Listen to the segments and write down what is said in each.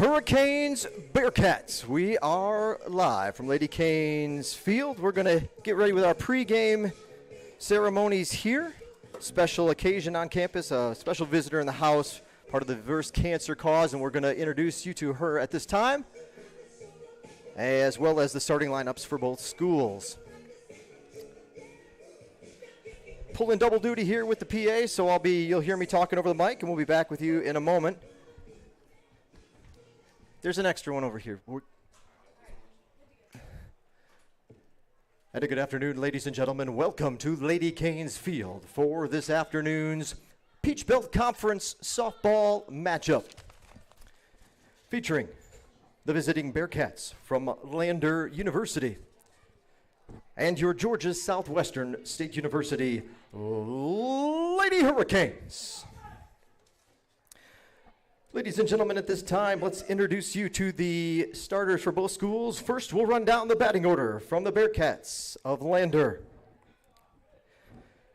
Hurricanes, Bearcats. We are live from Lady Canes Field. We're going to get ready with our pregame ceremonies here. Special occasion on campus, a special visitor in the house, part of the Reverse Cancer Cause, and we're going to introduce you to her at this time, as well as the starting lineups for both schools. Pulling double duty here with the PA, so you'll hear me talking over the mic, and we'll be back with you in a moment. There's an extra one over here. And a good afternoon, ladies and gentlemen. Welcome to Lady Canes Field for this afternoon's Peach Belt Conference softball matchup, featuring the visiting Bearcats from Lander University and your Georgia Southwestern State University Lady Hurricanes. Ladies and gentlemen, at this time, let's introduce you to the starters for both schools. First, we'll run down the batting order from the Bearcats of Lander.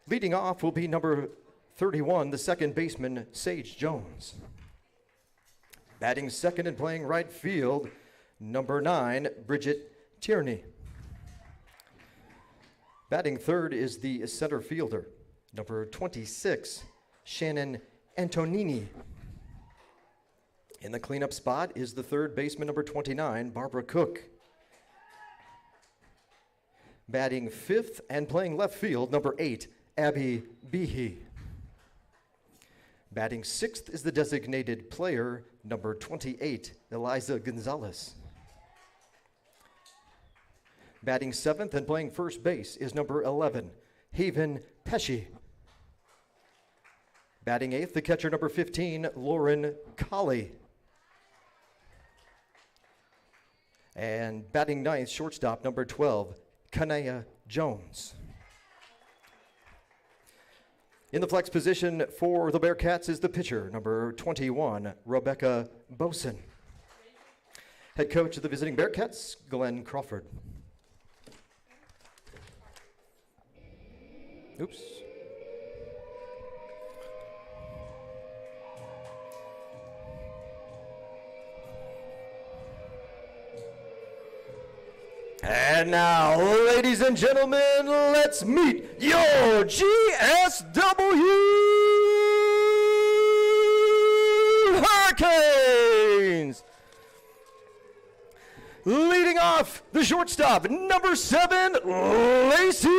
Leading off will be number 31, the second baseman, Sage Jones. Batting second and playing right field, number 9, Bridget Tierney. Batting third is the center fielder, number 26, Shannon Antonini. In the cleanup spot is the third baseman, number 29, Barbara Cook. Batting fifth and playing left field, number 8, Abby Behe. Batting sixth is the designated player, number 28, Eliza Gonzalez. Batting seventh and playing first base is number 11, Haven Pesci. Batting eighth, the catcher, number 15, Lauren Colley. And batting ninth, shortstop, number 12, Kanaya Jones. In the flex position for the Bearcats is the pitcher, number 21, Rebecca Boson. Head coach of the visiting Bearcats, Glenn Crawford. Oops. And now, ladies and gentlemen, let's meet your GSW Hurricanes. Leading off, the shortstop, number 7, Lacey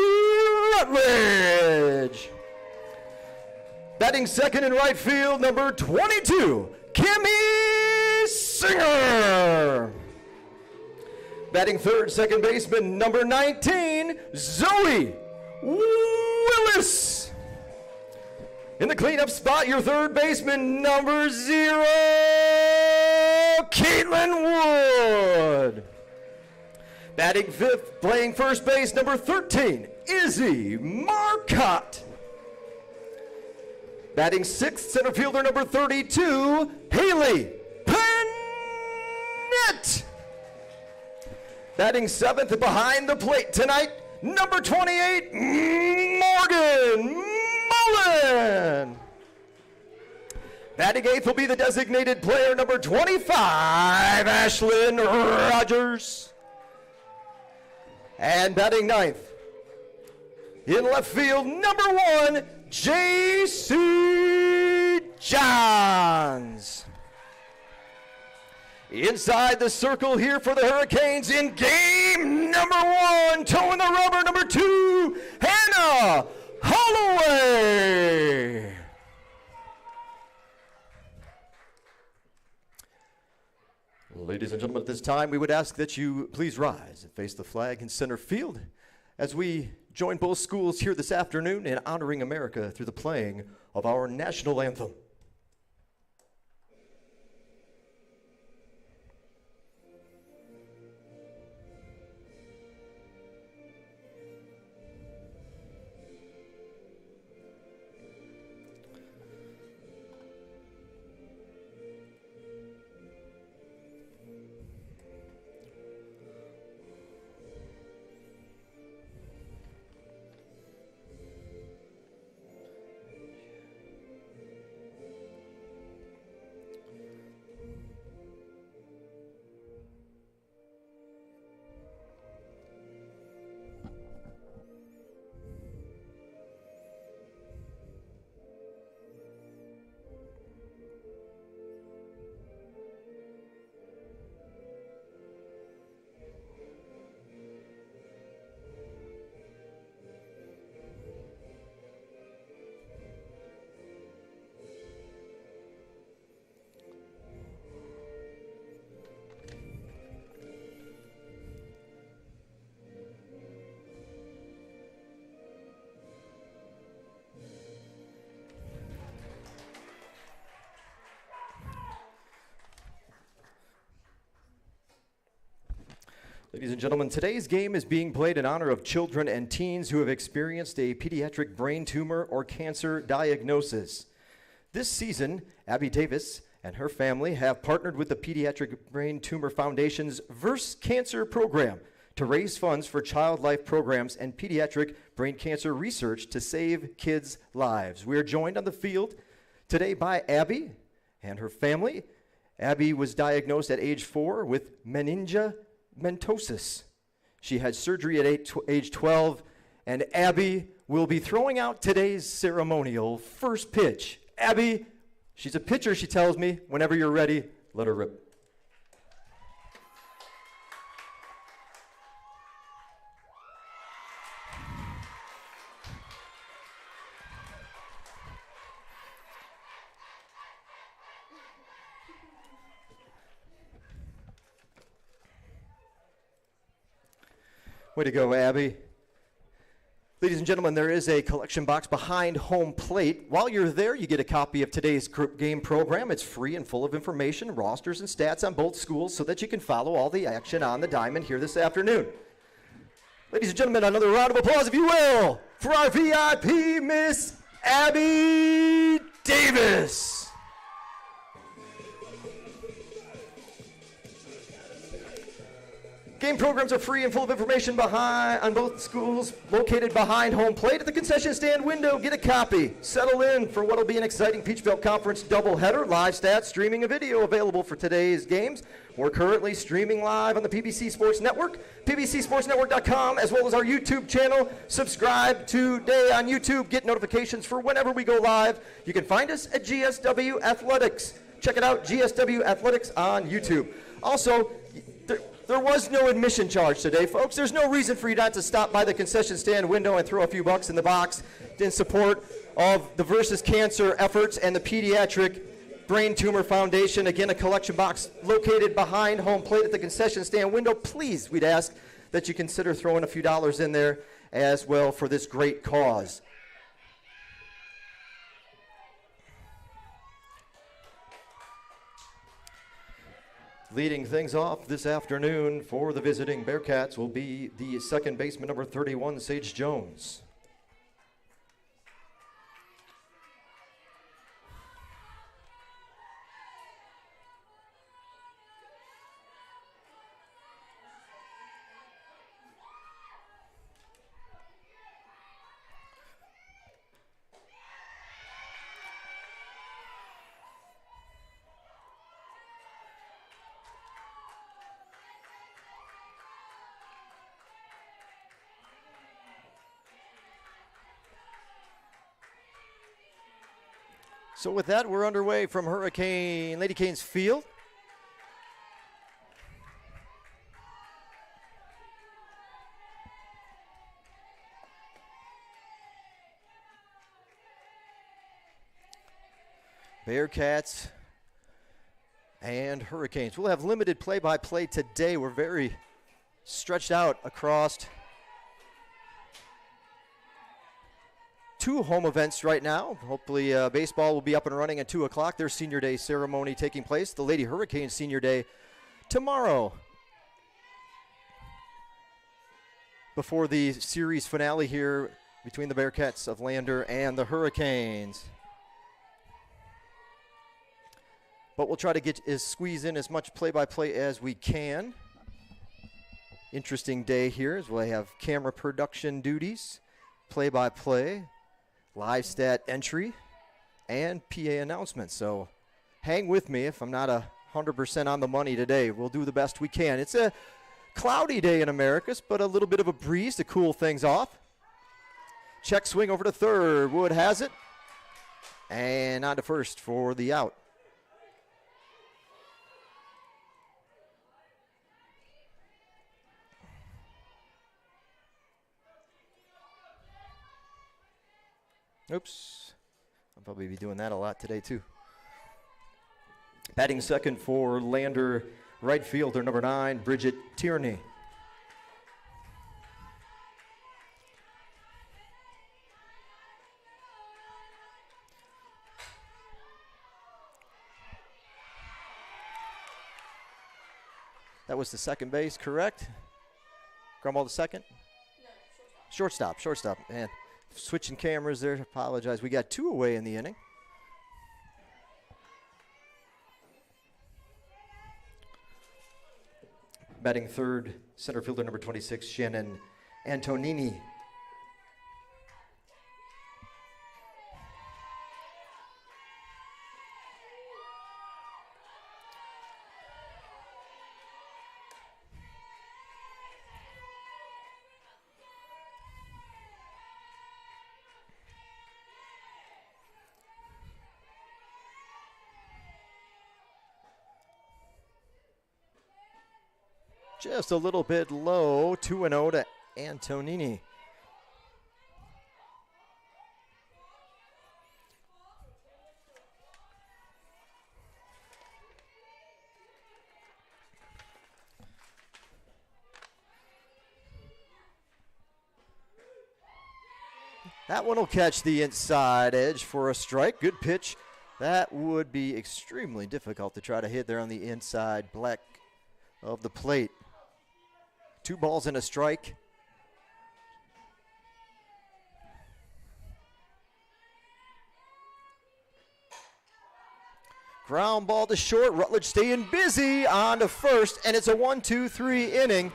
Rutledge. Batting second in right field, number 22, Kimmy Singer. Batting third, second baseman, number 19, Zoe Willis. In the cleanup spot, your third baseman, number 0, Caitlin Wood. Batting fifth, playing first base, number 13, Izzy Marcotte. Batting sixth, center fielder, number 32, Haley Pennett. Batting seventh behind the plate tonight, number 28, Morgan Mullen. Batting eighth will be the designated player, number 25, Ashlyn Rogers. And batting ninth, in left field, number 1, J.C. Johns. Inside the circle here for the Hurricanes in game number 1, toeing the rubber, number 2, Hannah Holloway. Ladies and gentlemen, at this time, we would ask that you please rise and face the flag in center field as we join both schools here this afternoon in honoring America through the playing of our national anthem. Ladies and gentlemen, today's game is being played in honor of children and teens who have experienced a pediatric brain tumor or cancer diagnosis. This season, Abby Davis and her family have partnered with the Pediatric Brain Tumor Foundation's Verse Cancer program to raise funds for child life programs and pediatric brain cancer research to save kids' lives. We are joined on the field today by Abby and her family. Abby was diagnosed at age 4 with meningomatosis. She had surgery at age 12, and Abby will be throwing out today's ceremonial first pitch. Abby, she's a pitcher, she tells me. Whenever you're ready, let her rip. Way to go, Abby. Ladies and gentlemen, there is a collection box behind home plate. While you're there, you get a copy of today's game program. It's free and full of information, rosters, and stats on both schools so that you can follow all the action on the diamond here this afternoon. Ladies and gentlemen, another round of applause, if you will, for our VIP, Miss Abby Davis. Game programs are free and full of information on both schools, located behind home plate at the concession stand window. Get a copy. Settle in for what will be an exciting Peach Belt Conference doubleheader. Live stats, streaming, and video available for today's games. We're currently streaming live on the PBC Sports Network, pbcsportsnetwork.com, as well as our YouTube channel. Subscribe today on YouTube. Get notifications for whenever we go live. You can find us at GSW Athletics. Check it out, GSW Athletics on YouTube. Also, there was no admission charge today, folks. There's no reason for you not to stop by the concession stand window and throw a few bucks in the box in support of the Versus Cancer efforts and the Pediatric Brain Tumor Foundation. Again, a collection box located behind home plate at the concession stand window. Please, we'd ask that you consider throwing a few dollars in there as well for this great cause. Leading things off this afternoon for the visiting Bearcats will be the second baseman, number 31, Sage Jones. So with that, we're underway from Lady Canes Field. Bearcats and Hurricanes. We'll have limited play-by-play today. We're very stretched out across two home events right now. Hopefully baseball will be up and running at 2 o'clock. Their senior day ceremony taking place. The Lady Hurricanes senior day tomorrow. Before the series finale here between the Bearcats of Lander and the Hurricanes. But we'll try to squeeze in as much play-by-play as we can. Interesting day here as we'll have camera production duties, play-by-play, live stat entry, and PA announcements. So hang with me if I'm not 100% on the money today. We'll do the best we can. It's a cloudy day in Americus, but a little bit of a breeze to cool things off. Check swing over to third. Wood has it. And on to first for the out. Oops. I'll probably be doing that a lot today, too. Batting second for Lander, right fielder number 9, Bridget Tierney. That was the second base, correct? Ground ball to second? Shortstop. Man, switching cameras there. Apologize. We got 2 away in the inning. Batting third, center fielder number 26, Shannon Antonini. Just a little bit low, 2-0 to Antonini. That one will catch the inside edge for a strike. Good pitch. That would be extremely difficult to try to hit there on the inside black of the plate. 2 balls and a strike. Ground ball to short. Rutledge staying busy on to first, and it's a 1-2-3 inning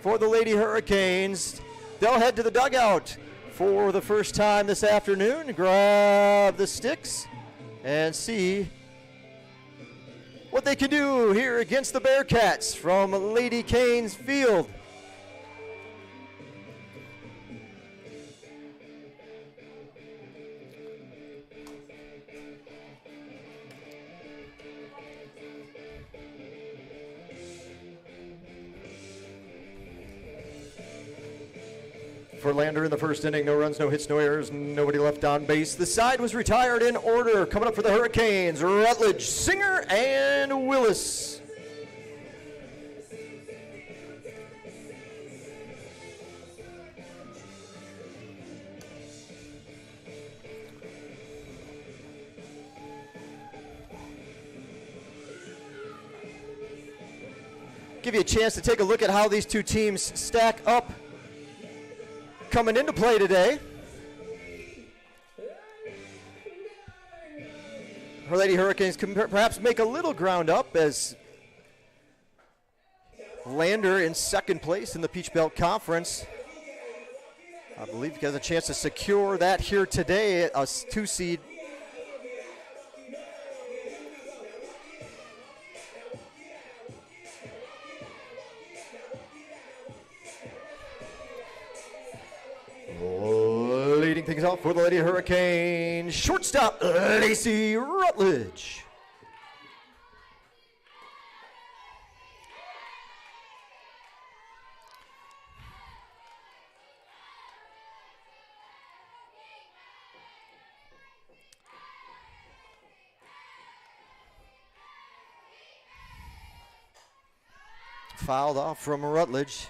for the Lady Hurricanes. They'll head to the dugout for the first time this afternoon. Grab the sticks and see what they can do here against the Bearcats from Lady Canes Field. For Lander in the first inning, no runs, no hits, no errors, nobody left on base. The side was retired in order. Coming up for the Hurricanes, Rutledge, Singer, and Willis. Give you a chance to take a look at how these two teams stack up coming into play today. Her Lady Hurricanes can perhaps make a little ground up as Lander in second place in the Peach Belt Conference. I believe he has a chance to secure that here today, a 2 seed. Leading things off for the Lady Hurricanes, shortstop Lacey Rutledge. Fouled off from Rutledge,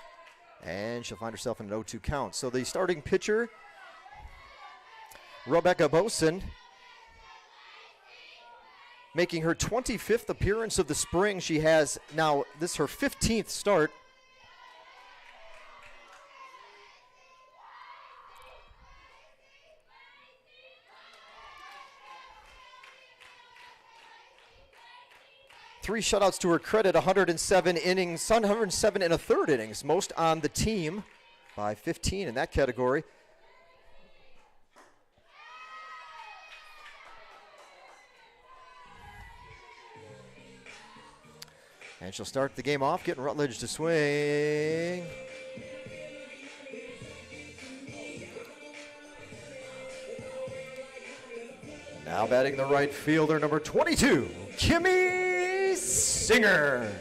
and she'll find herself in an 0-2 count. So the starting pitcher, Rebecca Boson, making her 25th appearance of the spring. She has now, this is her 15th start. Three shutouts to her credit, 107 innings, 107 and a third innings, most on the team by 15 in that category. And she'll start the game off, getting Rutledge to swing. Now batting the right fielder, number 22, Kimmy Singer.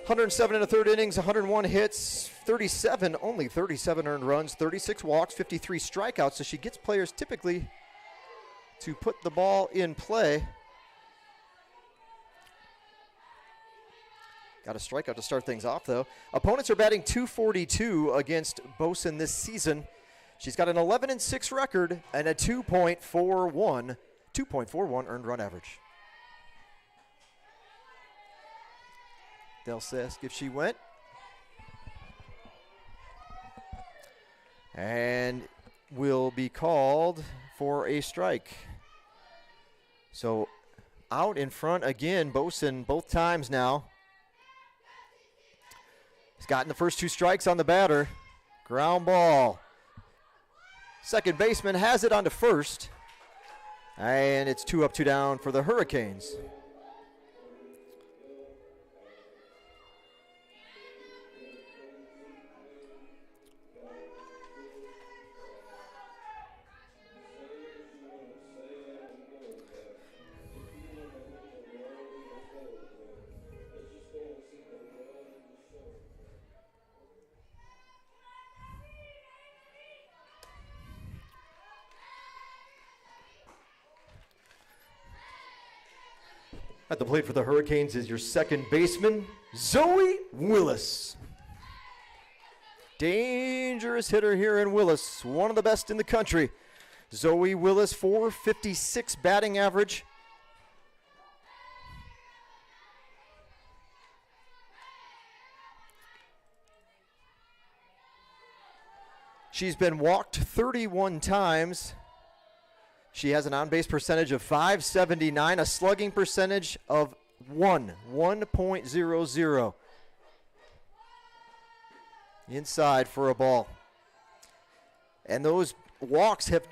107 and a third innings, 101 hits, only 37 earned runs, 36 walks, 53 strikeouts. So she gets players typically to put the ball in play. Got a strikeout to start things off, though. Opponents are batting .242 against Boson this season. She's got an 11-6 record and a 2.41 earned run average. They'll ask if she went. And will be called for a strike. So out in front again, Boson both times now. He's gotten the first 2 strikes on the batter. Ground ball. Second baseman has it on to first. And it's 2 up, 2 down for the Hurricanes. At the plate for the Hurricanes is your second baseman, Zoe Willis. Dangerous hitter here in Willis, one of the best in the country. Zoe Willis, .456 batting average. She's been walked 31 times. She has an on-base percentage of .579, a slugging percentage of 1.00. Inside for a ball. And those walks have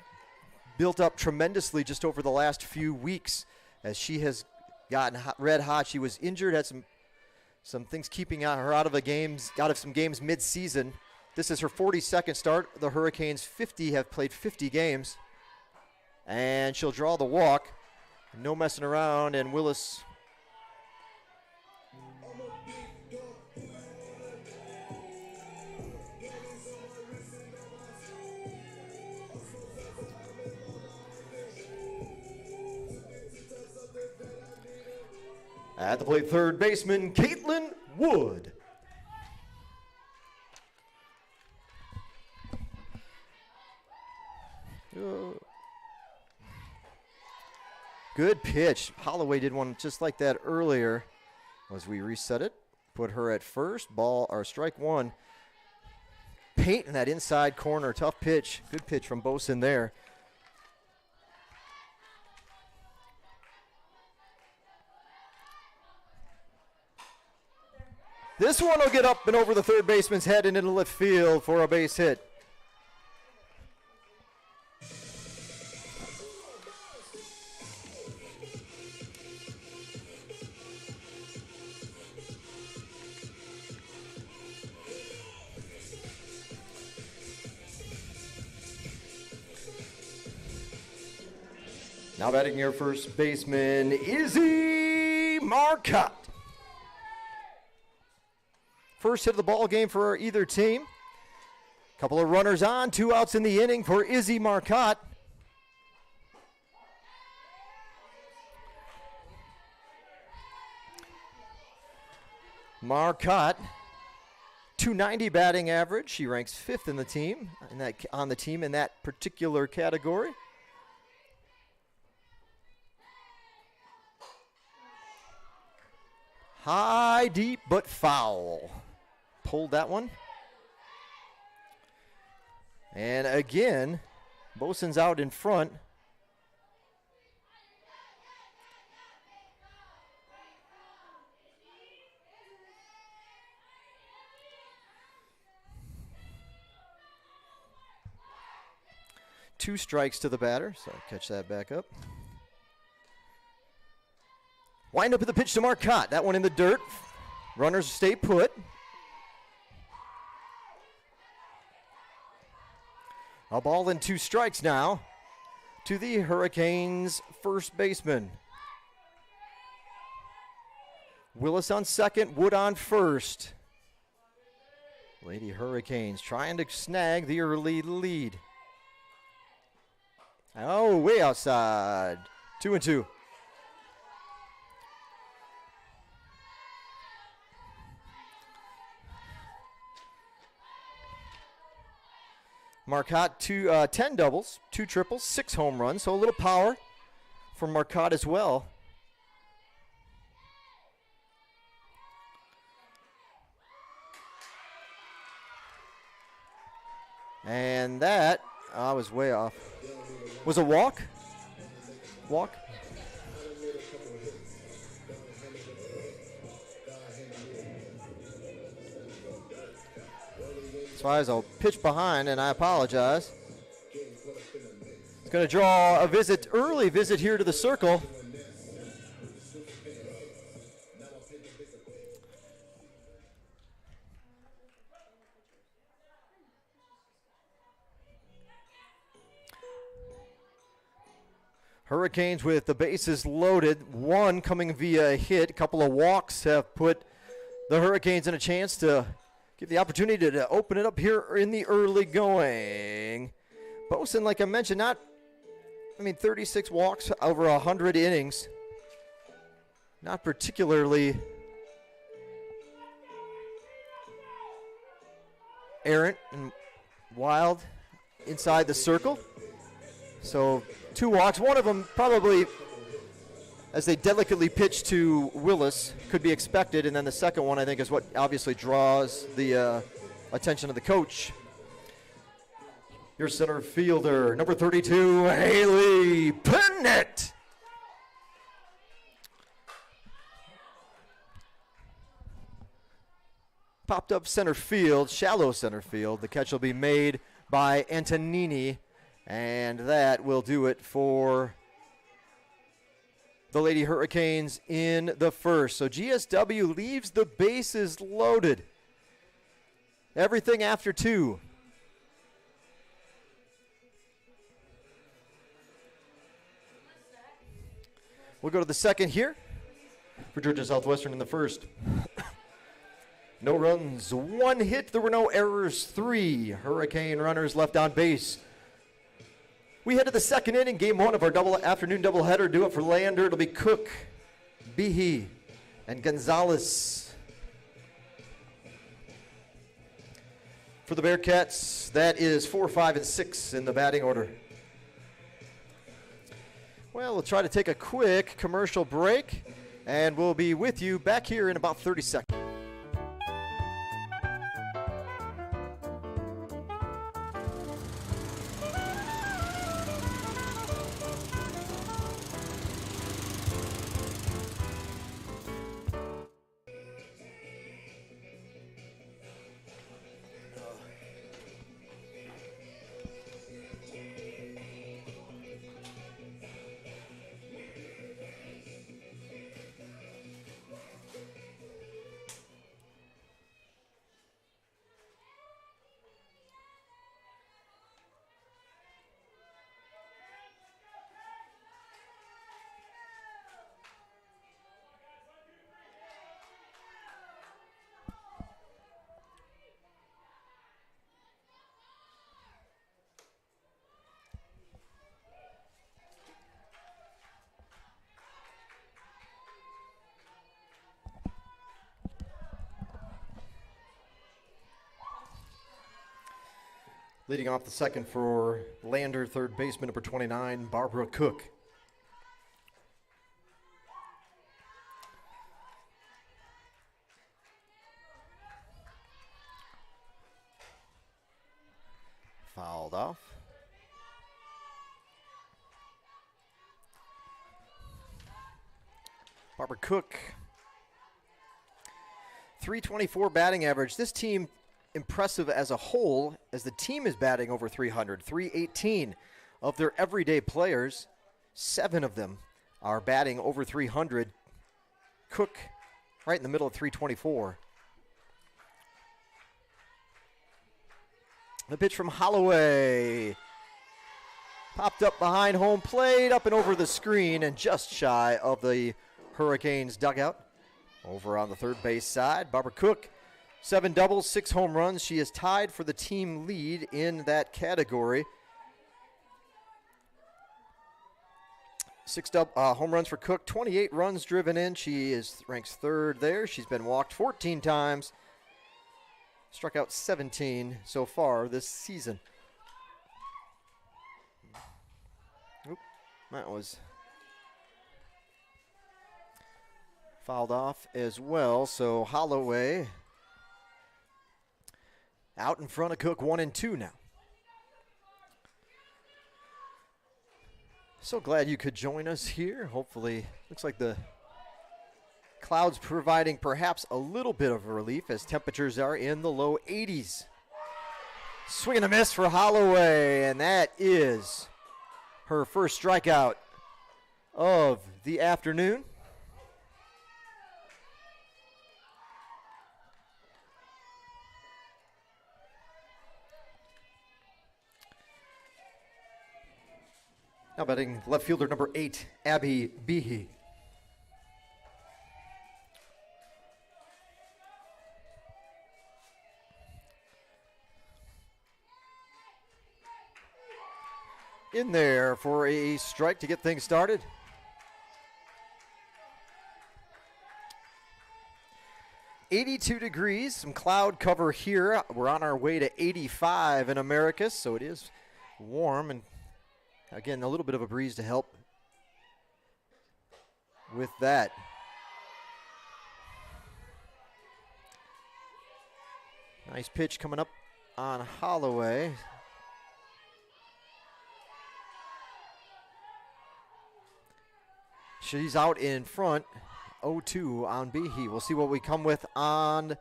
built up tremendously just over the last few weeks as she has gotten red hot. She was injured, had some things keeping her out of some games mid-season. This is her 42nd start. The Hurricanes have played 50 games. And she'll draw the walk. No messing around, and Willis at the plate, third baseman Caitlin Wood. Good pitch. Holloway did one just like that earlier as we reset it. Put her at first. Ball or strike one. Paint in that inside corner. Tough pitch. Good pitch from Boson there. This one will get up and over the third baseman's head and into left field for a base hit. Now batting your first baseman, Izzy Marcotte. First hit of the ball game for either team. Couple of runners on, 2 outs in the inning for Izzy Marcotte. Marcotte, .290 batting average. She ranks 5th in the team on the team in that particular category. High, deep, but foul. Pulled that one. And again, Boson's out in front. Two strikes to the batter, so catch that back up. Wind up with the pitch to Marcotte. That one in the dirt. Runners stay put. A ball and 2 strikes now to the Hurricanes' first baseman. Willis on second, Wood on first. Lady Hurricanes trying to snag the early lead. Oh, way outside. 2-2. Marcotte, 10 doubles, 2 triples, 6 home runs, so a little power from Marcotte as well. And that, I was way off. Was a walk? Walk? So I was a pitch behind, and I apologize. It's going to draw a visit, early visit here to the circle. Hurricanes with the bases loaded, one coming via a hit. A couple of walks have put the Hurricanes in a chance to give the opportunity to open it up here in the early going. Boson, like I mentioned, 36 walks over 100 innings. Not particularly errant and wild inside the circle. So 2 walks, one of them probably, as they delicately pitch to Willis, could be expected, and then the second one I think is what obviously draws the attention of the coach. Your center fielder, number 32, Haley Pennant. Popped up center field, shallow center field. The catch will be made by Antonini. And that will do it for the Lady Hurricanes in the first. So GSW leaves the bases loaded. Everything after 2. We'll go to the second here for Georgia Southwestern in the first. No runs, 1 hit. There were no errors, 3 Hurricane runners left on base. We head to the second inning, game 1 of our afternoon doubleheader. Do it for Lander. It'll be Cook, Behe, and Gonzalez. For the Bearcats, that is 4, 5, and 6 in the batting order. Well, we'll try to take a quick commercial break, and we'll be with you back here in about 30 seconds. Leading off the second for Lander, third baseman, number 29, Barbara Cook. Fouled off. Barbara Cook, 324 batting average. This team impressive as a whole, as the team is batting over 300. 318 of their everyday players, 7 of them are batting over 300. Cook right in the middle of 324. The pitch from Holloway. Popped up behind home plate, up and over the screen, and just shy of the Hurricanes dugout. Over on the third base side, Barbara Cook, 7 doubles, 6 home runs. She is tied for the team lead in that category. 6 home runs for Cook, 28 runs driven in. She ranks 3rd there. She's been walked 14 times, struck out 17 so far this season. Oop, that was fouled off as well. So Holloway out in front of Cook, 1-2 now. So glad you could join us here. Hopefully, looks like the clouds providing perhaps a little bit of relief as temperatures are in the low 80s. Swing and a miss for Holloway, and that is her first strikeout of the afternoon. Now batting left fielder number 8, Abby Behe. In there for a strike to get things started. "82 degrees, some cloud cover here. We're on our way to 85 in Americus, so it is warm, and again, a little bit of a breeze to help with that. Nice pitch coming up on Holloway. She's out in front, 0-2 on Behe. We'll see what we come with on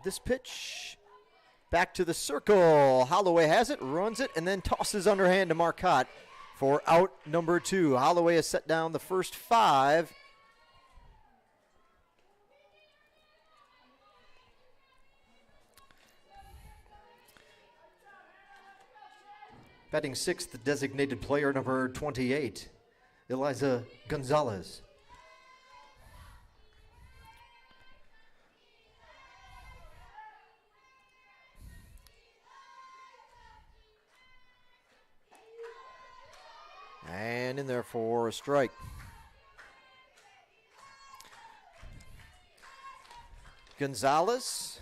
this pitch. Back to the circle. Holloway has it, runs it, and then tosses underhand to Marcotte for out number 2. Holloway has set down the first 5. Batting 6th, the designated player number 28, Eliza Gonzalez. And in there for a strike. Gonzalez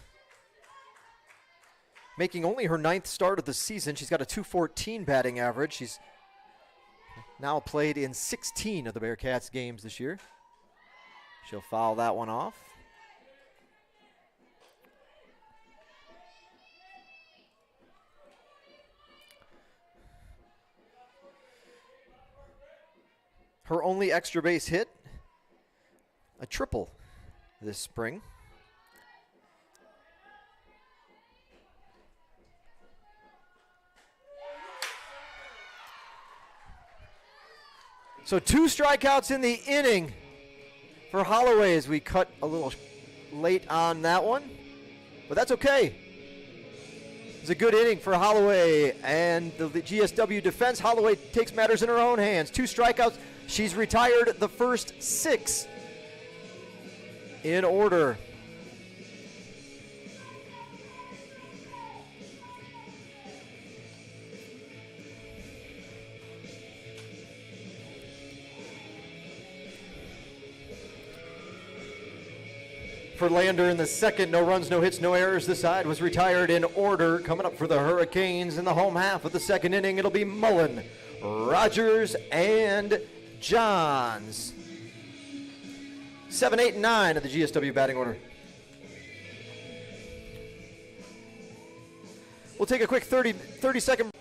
making only her 9th start of the season. She's got a .214 batting average. She's now played in 16 of the Bearcats games this year. She'll foul that one off. Her only extra base hit, a triple this spring. So 2 strikeouts in the inning for Holloway as we cut a little late on that one, but that's okay. It's a good inning for Holloway and the GSW defense. Holloway takes matters in her own hands. 2 strikeouts. She's retired the first 6 in order. For Lander in the second, no runs, no hits, no errors. This side was retired in order. Coming up for the Hurricanes in the home half of the second inning, it'll be Mullen, Rogers, and Johns. 7, 8, and 9 of the GSW batting order. We'll take a quick 30-second.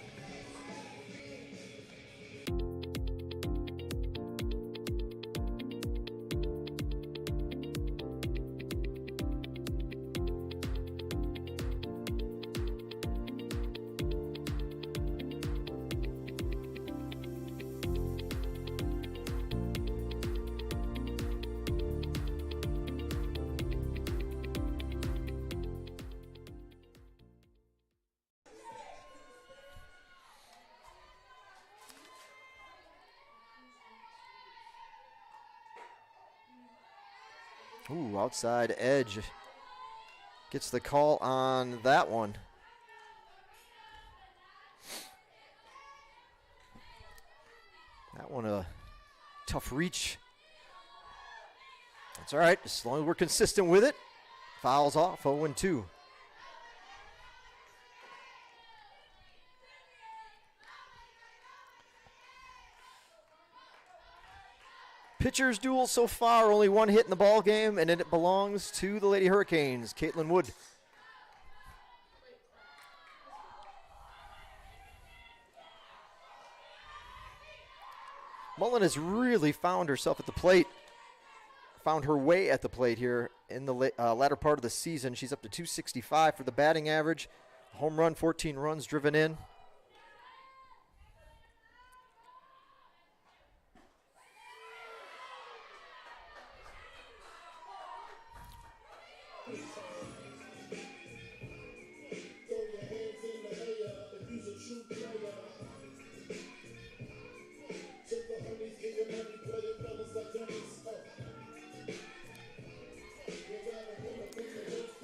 Ooh, outside edge. Gets the call on that one. That one a tough reach. That's all right, as long as we're consistent with it. Fouls off, 0-2. Pitchers duel so far, only 1 hit in the ball game, and it belongs to the Lady Hurricanes. Caitlin Wood. Mullen has really found herself at the plate, found her way at the plate here in the latter part of the season. She's up to 265 for the batting average. Home run, 14 runs driven in.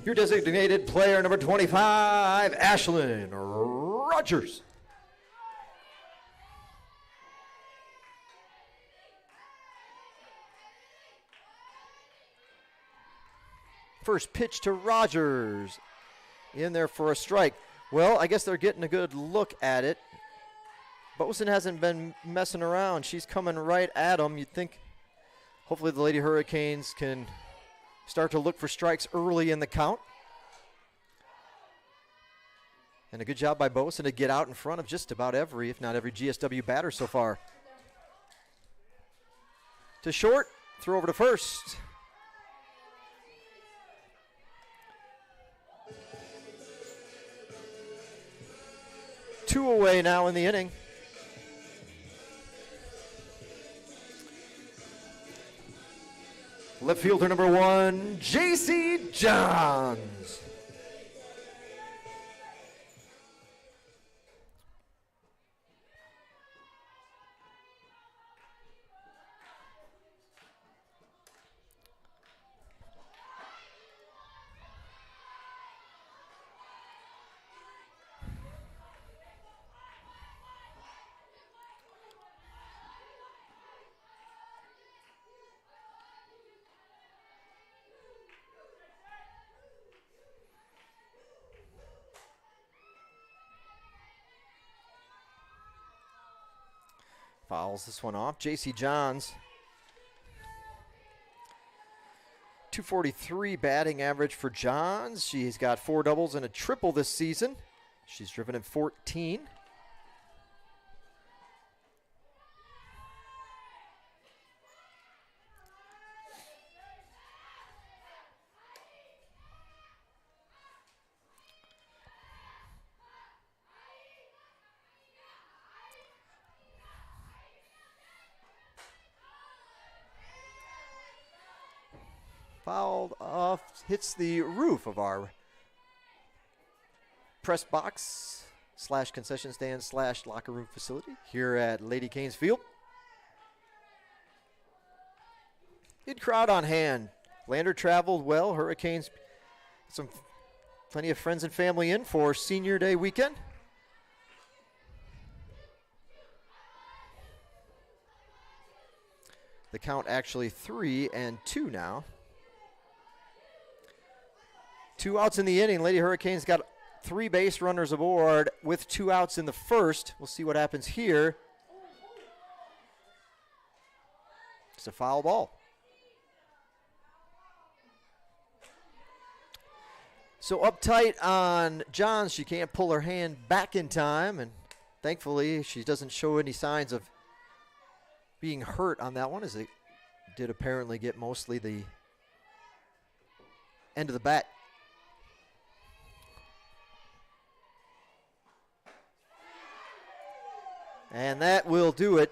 Your designated player, number 25, Ashlyn Rogers. First pitch to Rogers. In there for a strike. Well, I guess they're getting a good look at it. Boson hasn't been messing around. She's coming right at him. You'd think hopefully the Lady Hurricanes can start to look for strikes early in the count. And a good job by Boson to get out in front of just about every, if not every, GSW batter so far. To short, throw over to first. Two away now in the inning. Left fielder number 1, J.C. Johns. Fouls this one off. J.C. Johns, 243 batting average for Johns. She's got 4 doubles and a triple this season. She's driven in 14. Fouled off, hits the roof of our press box / concession stand / locker room facility here at Lady Canes Field. Good crowd on hand. Lander traveled well. Hurricanes, plenty of friends and family in for Senior Day weekend. The count actually 3-2 now. 2 outs in the inning. Lady Hurricanes got 3 base runners aboard with 2 outs in the first. We'll see what happens here. It's a foul ball. So uptight on Johns. She can't pull her hand back in time, and thankfully she doesn't show any signs of being hurt on that one, as it did apparently get mostly the end of the bat. And that will do it.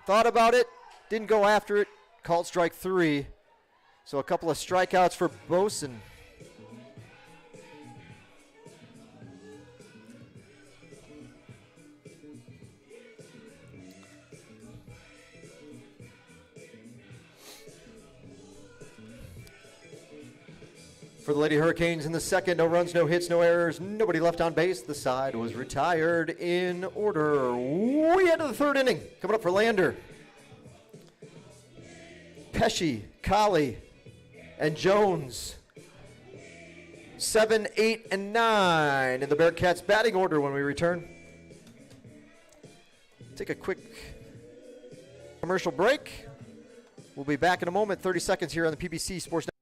Thought about it, didn't go after it, called strike 3. So a couple of strikeouts for Boson. For the Lady Hurricanes in the second, no runs, no hits, no errors, nobody left on base. The side was retired in order. We head to the third inning. Coming up for Lander. Pesci, Colley, and Jones. 7, 8, and 9 in the Bearcats batting order when we return. Take a quick commercial break. We'll be back in a moment, 30 seconds here on the PBC Sports Network.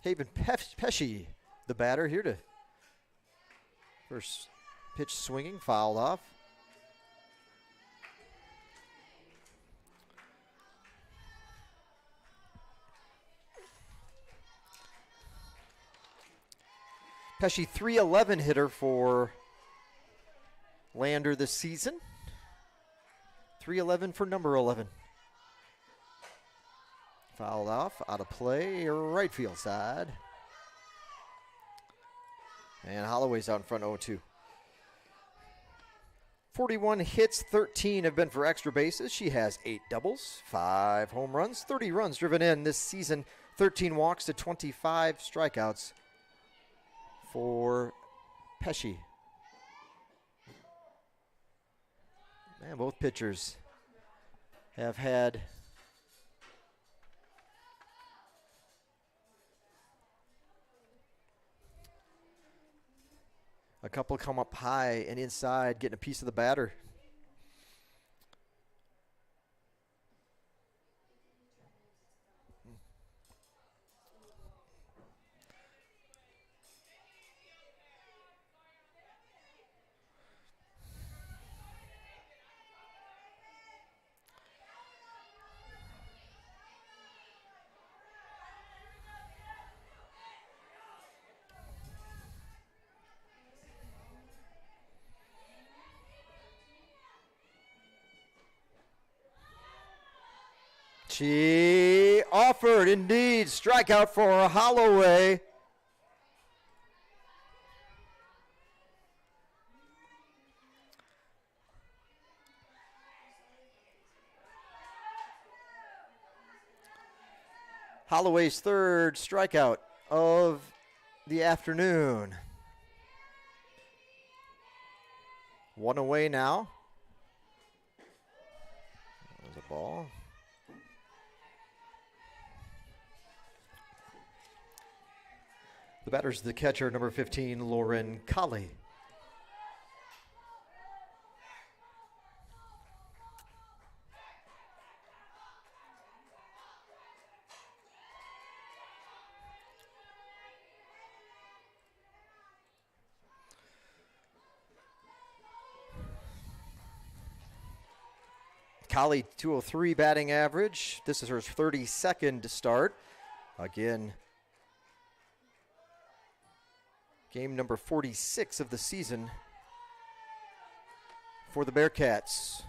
Haven Pesci, the batter, here to first pitch swinging, fouled off. Pesci, 311 hitter for Lander this season. 311 for number 11. Fouled off, out of play, right field side. And Holloway's out in front, 0-2. 41 hits, 13 have been for extra bases. She has 8 doubles, 5 home runs, 30 runs driven in this season, 13 walks to 25 strikeouts for Pesci. Man, both pitchers have had a couple come up high and inside, getting a piece of the batter. She offered, indeed, strikeout for Holloway. Holloway's third strikeout of the afternoon. 1 away now. There's a ball. The batter's the catcher, number 15, Lauren Colley. Colley, 203 batting average. This is her 32nd start. Again, game number 46 of the season for the Bearcats.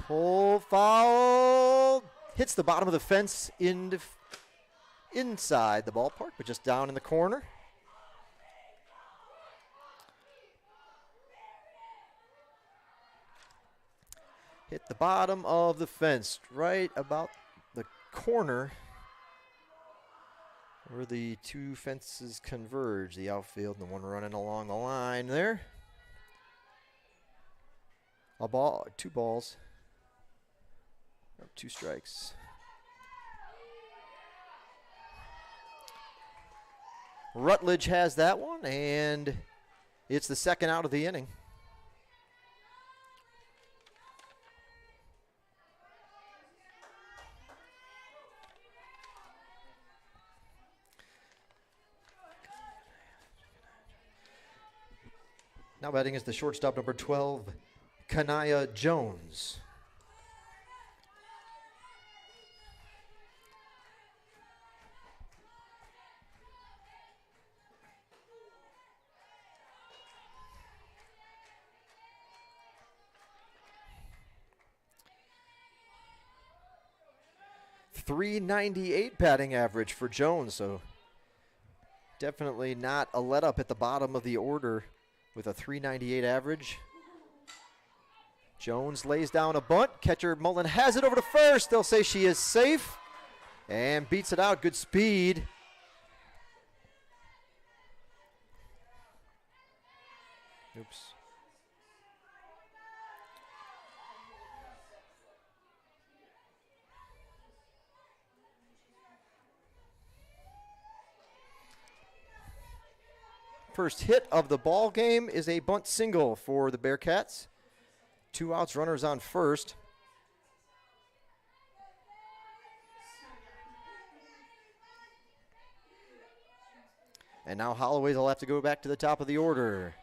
Pull, foul, hits the bottom of the fence inside the ballpark, but just down in the corner. Hit the bottom of the fence, right about the corner where the two fences converge, the outfield and the one running along the line there. A ball, 2 balls. 2 strikes. Rutledge has that one, and it's the second out of the inning. Now batting is the shortstop, number 12, Kanaya Jones. .398 batting average for Jones, so definitely not a let up at the bottom of the order with a .398 average. Jones lays down a bunt. Catcher Mullen has it over to first. They'll say she is safe and beats it out. Good speed. Oops. First hit of the ball game is a bunt single for the Bearcats. 2 outs, runners on first. And now Holloway will have to go back to the top of the order.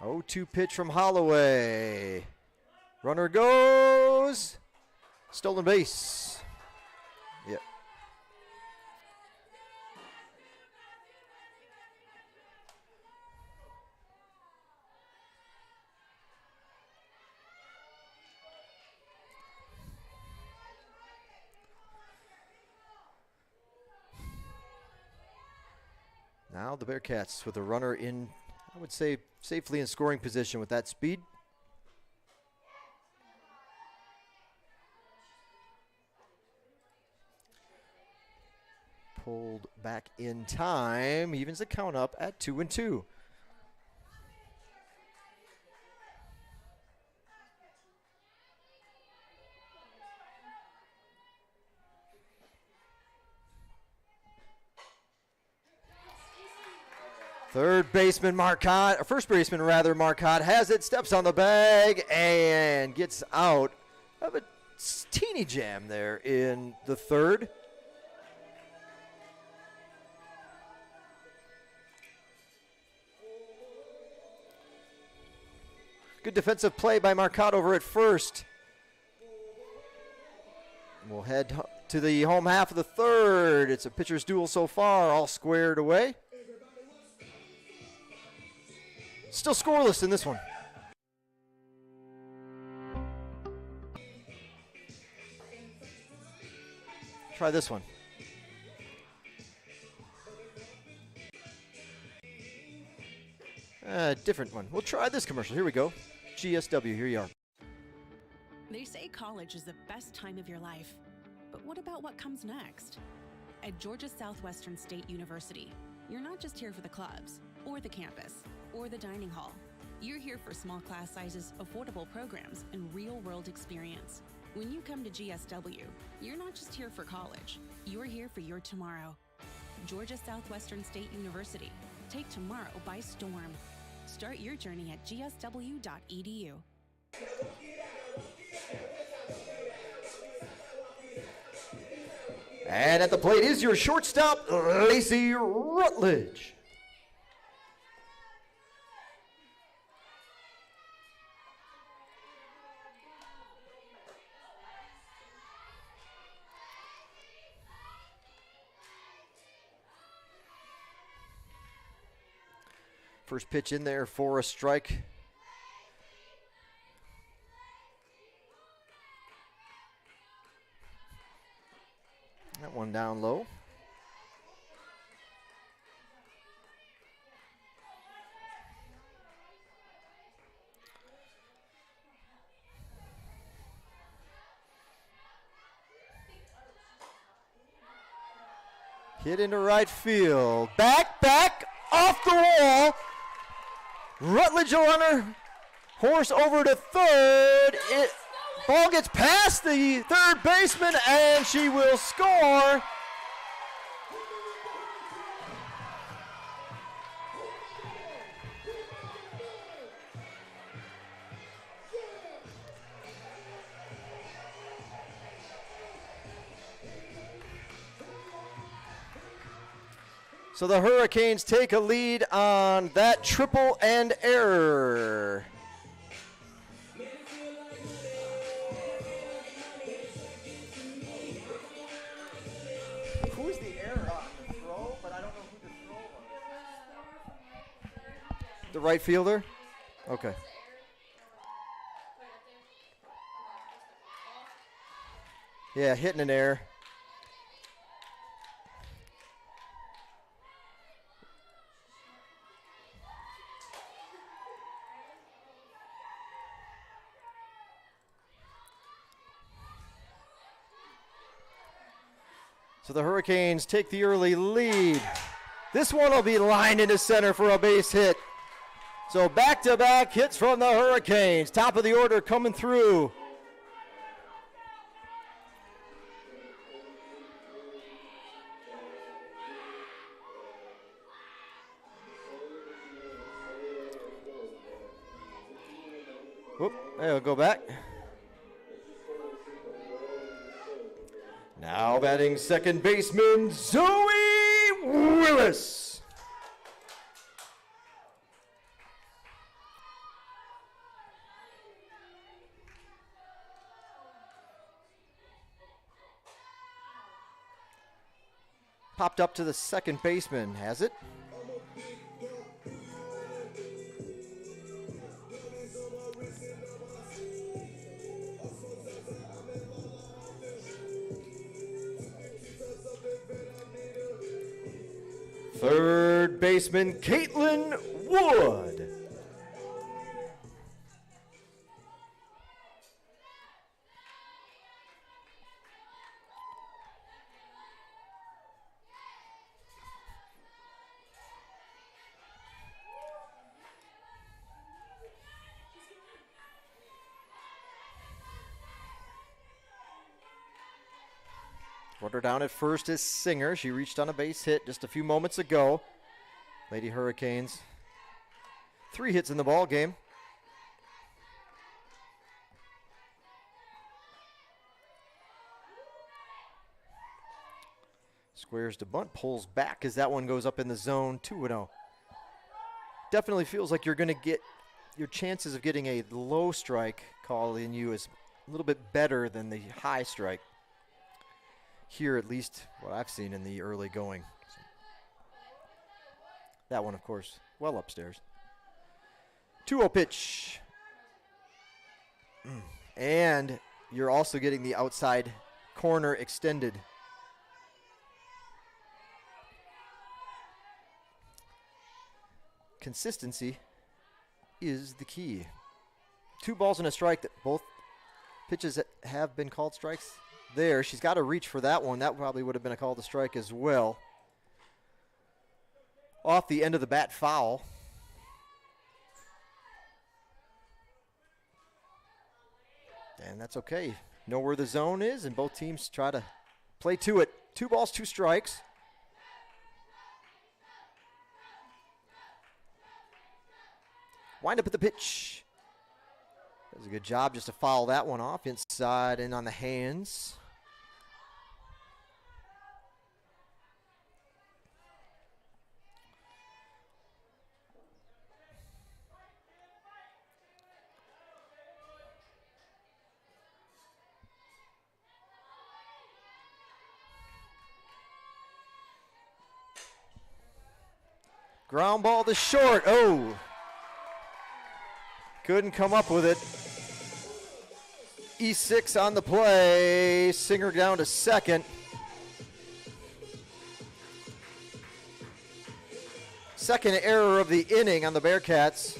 Oh, 2 pitch from Holloway. Runner goes. Stolen base. Yep. Now the Bearcats with a runner in, I would say, safely in scoring position with that speed. Pulled back in time, evens the count up at 2-2. Third baseman Marcotte, or first baseman rather, Marcotte has it, steps on the bag, and gets out of a teeny jam there in the third. Good defensive play by Marcotte over at first. We'll head to the home half of the third. It's a pitcher's duel so far, all squared away. Still scoreless in this one. Try this one. Different one. We'll try this commercial. Here we go. GSW, here you are. They say college is the best time of your life. But what about what comes next? At Georgia Southwestern State University, you're not just here for the clubs, or the campus, or the dining hall. You're here for small class sizes, affordable programs, and real-world experience. When you come to GSW, you're not just here for college. You're here for your tomorrow. Georgia Southwestern State University. Take tomorrow by storm. Start your journey at gsw.edu. And at the plate is your shortstop, Lacey Rutledge. First pitch in there for a strike. That one down low. Hit into right field. Back, off the wall. Rutledge, a runner, horse over to third. Ball gets past the third baseman, and she will score. So the Hurricanes take a lead on that triple and error. Who is the right fielder? Okay. Yeah, hitting an air. So the Hurricanes take the early lead. This one will be lined into center for a base hit. So back-to-back hits from the Hurricanes. Top of the order coming through. Whoop, there, we'll go back. Now batting second baseman, Zoe Willis. Popped up to the second baseman, has it? Third baseman, Caitlin Wood. Runner down at first is Singer. She reached on a base hit just a few moments ago. Lady Hurricanes, 3 hits in the ball game. Squares to bunt, pulls back as that one goes up in the zone, 2-0. Definitely feels like you're going to get your chances of getting a low strike call in you is a little bit better than the high strike. Here, at least, what I've seen in the early going. That one, of course, well upstairs. 2-0 pitch. And you're also getting the outside corner extended. Consistency is the key. 2 balls and a strike. That both pitches that have been called strikes. There, she's got to reach for that one. That probably would have been a call to strike as well. Off the end of the bat foul. And that's okay. Know where the zone is, and both teams try to play to it. 2 balls, 2 strikes. Wind up at the pitch. Does a good job just to foul that one off. Inside and on the hands. Ground ball to short. Oh. Couldn't come up with it. E6 on the play. Singer down to second. Second error of the inning on the Bearcats.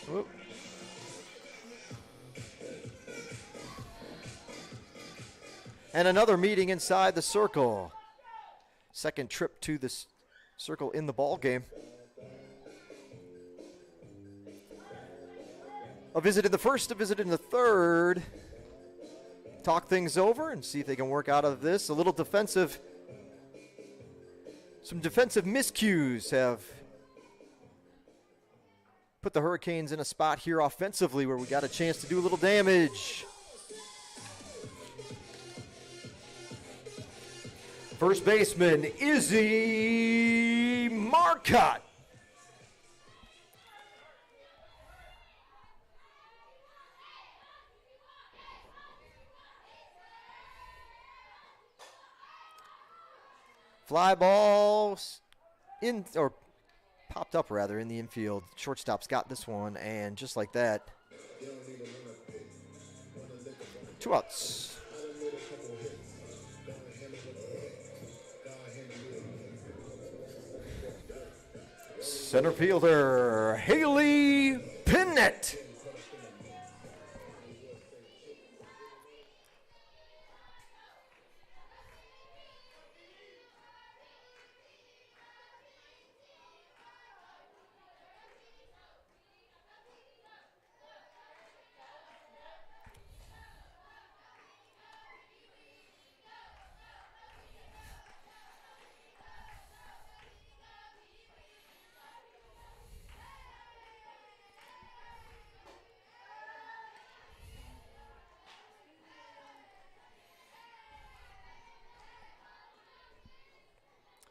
Whoop. And another meeting inside the circle. Second trip to this circle in the ball game. A visit in the first, a visit in the third. Talk things over and see if they can work out of this. A little defensive. Some defensive miscues have put the Hurricanes in a spot here offensively where we got a chance to do a little damage. First baseman, Izzy Marcotte. Fly balls in or popped up rather in the infield. Shortstop's got this one, and just like that, 2 outs. Center fielder Haley Pinnett.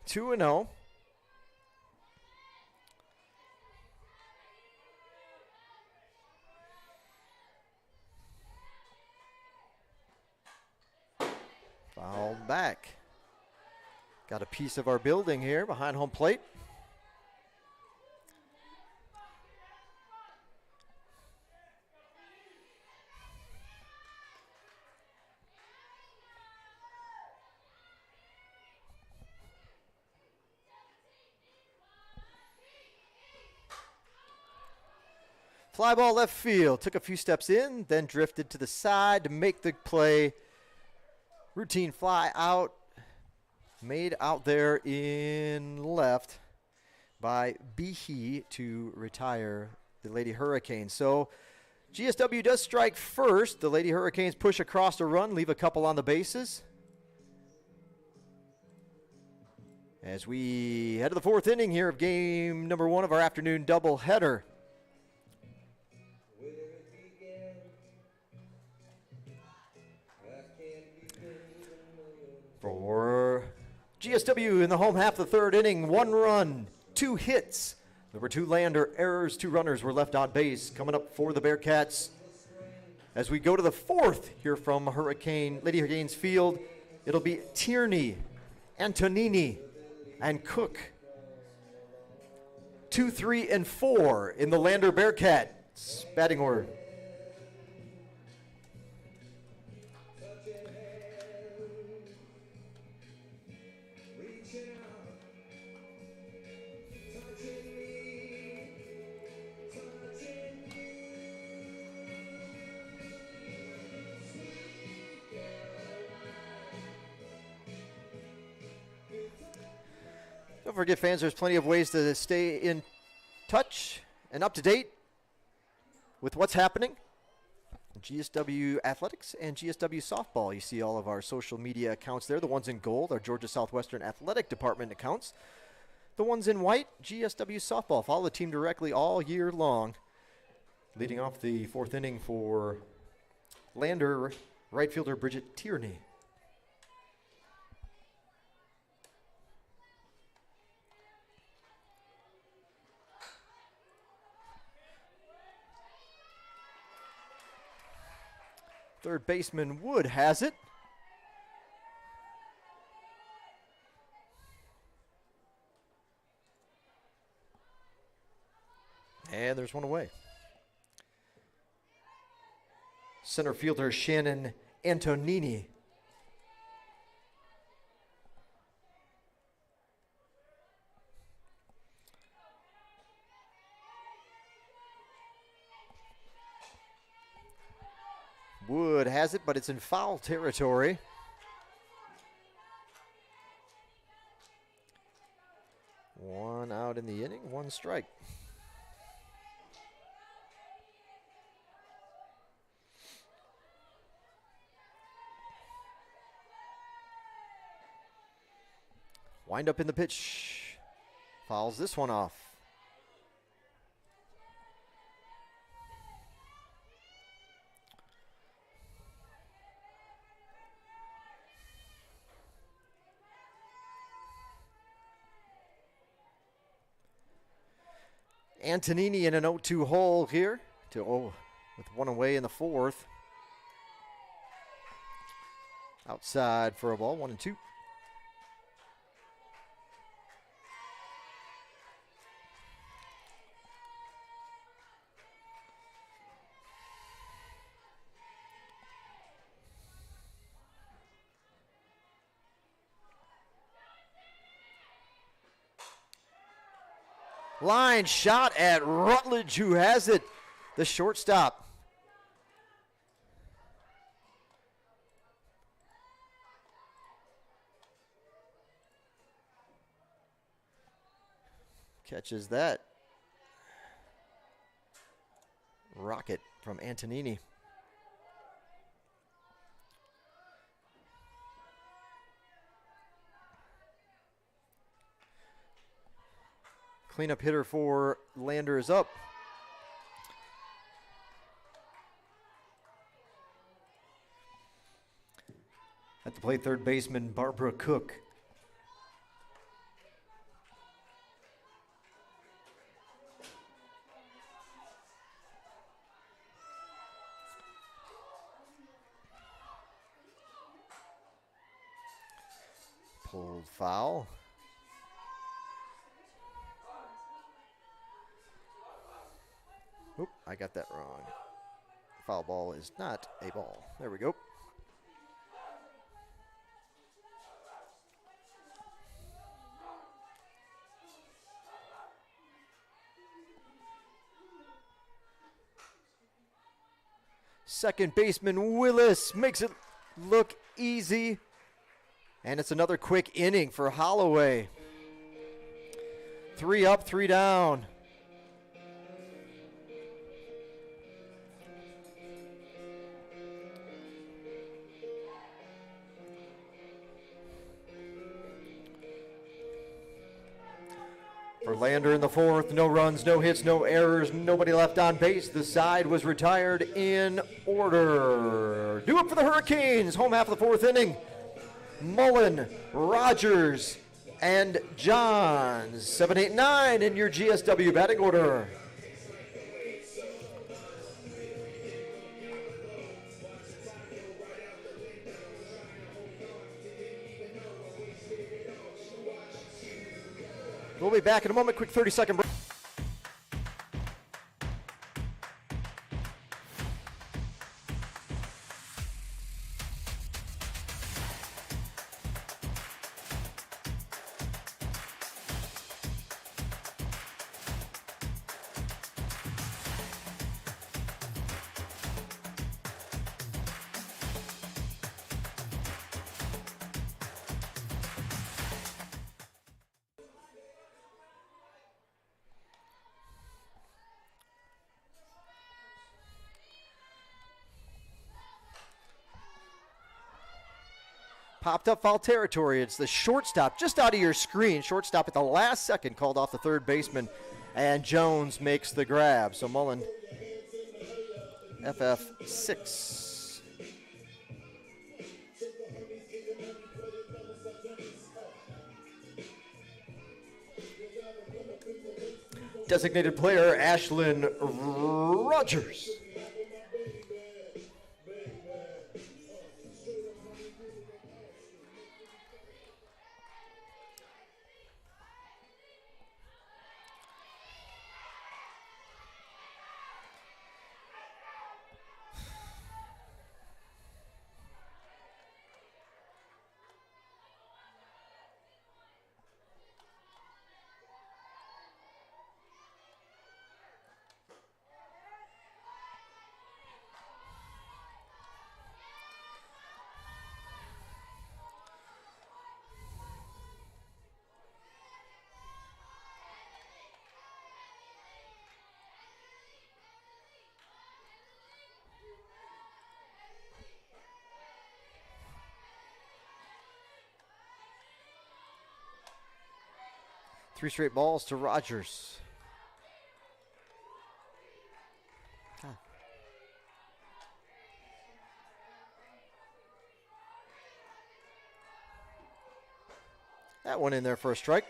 Two and 0. Foul back. Got a piece of our building here behind home plate. Fly ball left field. Took a few steps in, then drifted to the side to make the play. Routine fly out. Made out there in left by Behe to retire the Lady Hurricanes. So GSW does strike first. The Lady Hurricanes push across a run, leave a couple on the bases. As we head to the 4th inning here of game number 1 of our afternoon doubleheader. For GSW in the home half of the 3rd inning, 1 run, 2 hits. There were 2 Lander errors, 2 runners were left on base. Coming up for the Bearcats as we go to the 4th here from Lady Hurricanes Field, it'll be Tierney, Antonini, and Cook. 2, 3, and 4 in the Lander Bearcats batting order. Don't forget, fans, there's plenty of ways to stay in touch and up to date with what's happening in GSW Athletics and GSW Softball. You see all of our social media accounts there. The ones in gold are Georgia Southwestern Athletic Department accounts. The ones in white, GSW Softball. Follow the team directly all year long. Leading off the 4th inning for Lander, right fielder Bridget Tierney. Third baseman Wood has it. And there's one away. Center fielder Shannon Antonini. Wood has it, but it's in foul territory. One out in the inning, 1 strike. Wind up in the pitch. Fouls this one off. Antonini in an 0-2 hole here with 1 away in the 4th. Outside for a ball, 1-2. Line shot at Rutledge, who has it. The shortstop. Catches that. Rocket from Antonini. Cleanup hitter for Lander is up. At the plate, third baseman Barbara Cook. Pulled foul. Oop, I got that wrong. Foul ball is not a ball. There we go. Second baseman Willis makes it look easy. And it's another quick inning for Holloway. 3 up, 3 down. Lander in the fourth, no runs, no hits, no errors, nobody left on base. The side was retired in order. Due up for the Hurricanes, home half of the fourth inning. Mullen, Rogers, and Johns. 7, 8, 9 in your GSW batting order. We'll be back in a moment. Quick 30-second break. Popped up foul territory. It's the shortstop just out of your screen. Shortstop at the last second called off the third baseman, and Jones makes the grab. So Mullen, FF6. Designated player, Ashlyn Rogers. Three straight balls to Rogers. That one in there for a strike.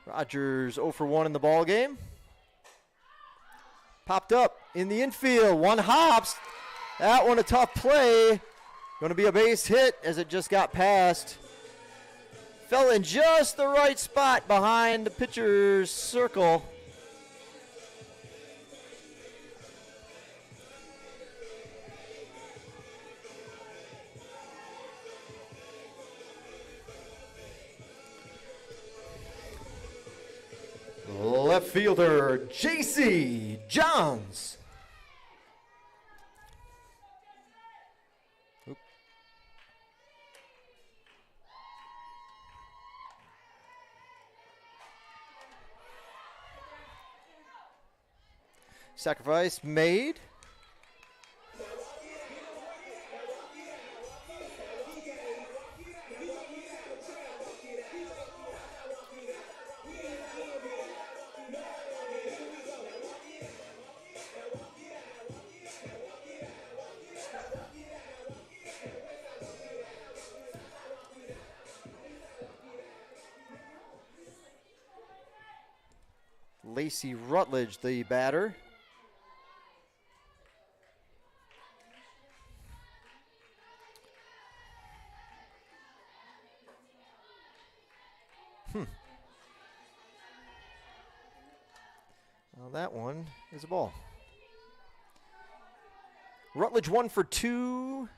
Rogers 0 for 1 in the ball game. Popped up in the infield. One hops. That one a tough play. Going to be a base hit as it just got past. Fell in just the right spot behind the pitcher's circle. fielder, J.C. Johns. Oop. Sacrifice made. Lacey Rutledge, the batter. Well, that one is a ball. Rutledge 1 for 2.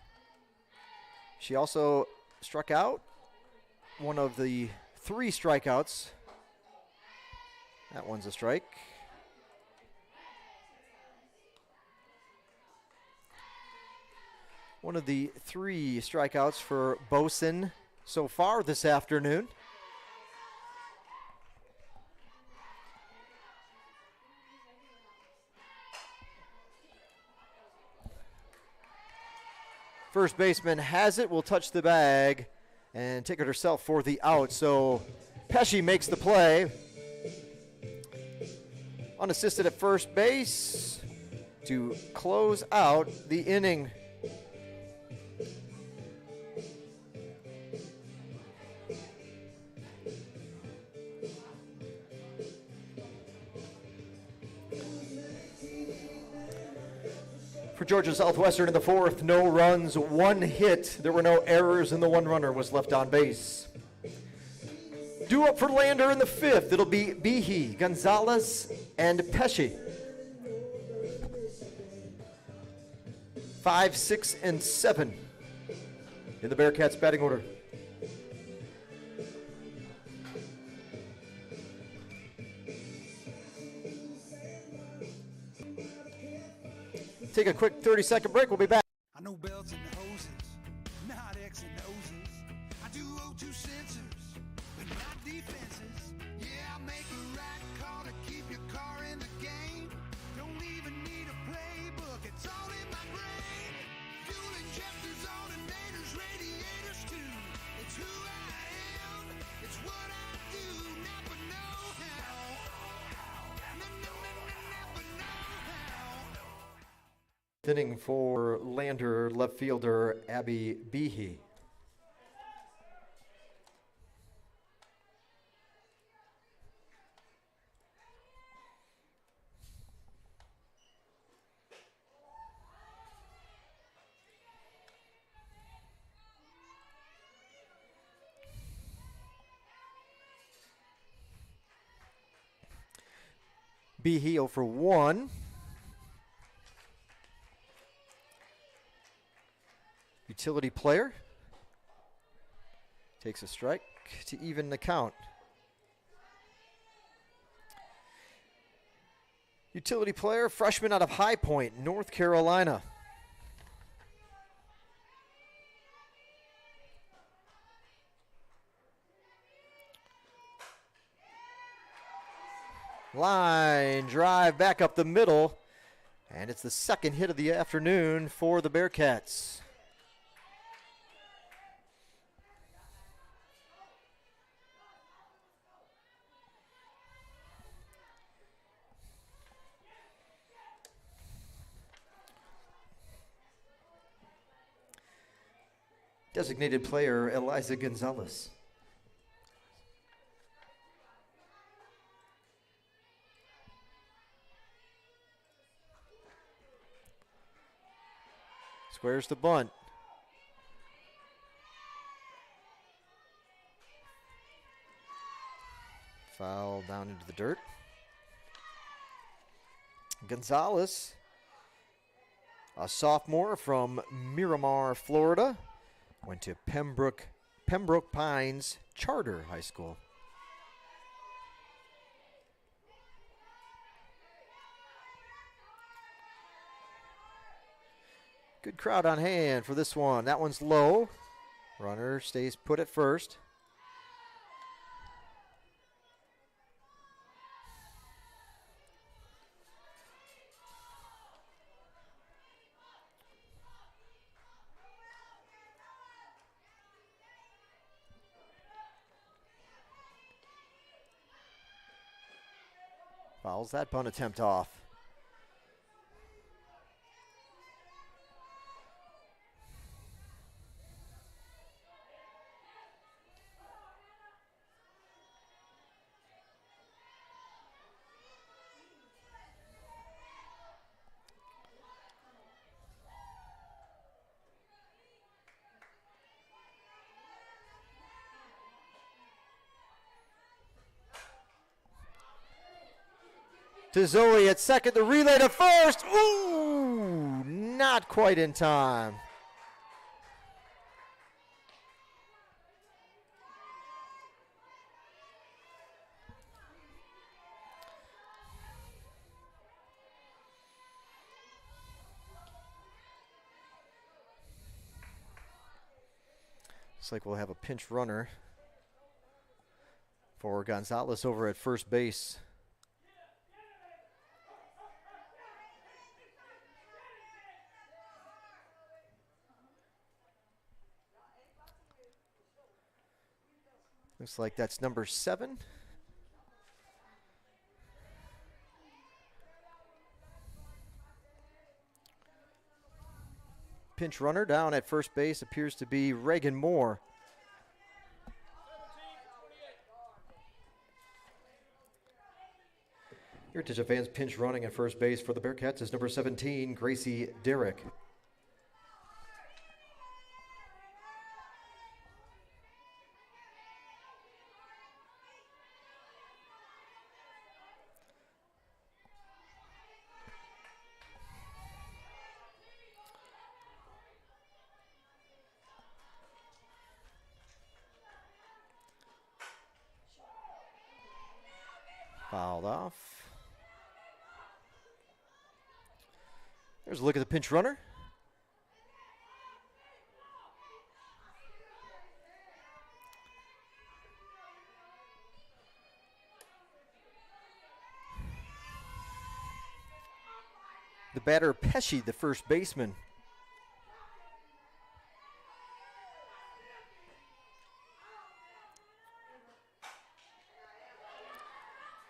She also struck out. One of the 3 strikeouts. That one's a strike. One of the 3 strikeouts for Boson so far this afternoon. First baseman has it, will touch the bag and take it herself for the out. So Pesci makes the play. Unassisted at first base to close out the inning. For Georgia Southwestern in the 4th, no runs, 1 hit. There were no errors, and the 1 runner was left on base. Due up for Lander in the 5th, it'll be Behe, Gonzalez, and Pesci. 5, 6, and 7 in the Bearcats batting order. Take a quick 30-second break. We'll be back. I know belts and hoses, not X and O's. I do O2 sensors, but not defenses. Yeah, I make a right call to keep your car in the game. Don't even need a playbook, it's all in my brain. Fuel injectors, alternators, radiators too. It's who I am, it's what I do. Never know how. Never know how. Inning for Lander left fielder Abby Behe. Behe 0 for 1. Utility player takes a strike to even the count. Utility player, freshman out of High Point, North Carolina. Line drive back up the middle, and it's the 2nd hit of the afternoon for the Bearcats. Designated player Eliza Gonzalez. Squares the bunt. Foul down into the dirt. Gonzalez, a sophomore from Miramar, Florida, went to Pembroke Pines Charter High School. Good crowd on hand for this one. That one's low. Runner stays put at first. Fouls that bunt attempt off. To Zoe at second, the relay to first. Ooh, not quite in time. Looks like we'll have a pinch runner for Gonzalez over at first base. Looks like that's number 7. Pinch runner down at first base appears to be Reagan Moore. Heritage of fans pinch running at first base for the Bearcats is number 17, Gracie Derrick. Fouled off. There's a look at the pinch runner. The batter, Pesci, the first baseman.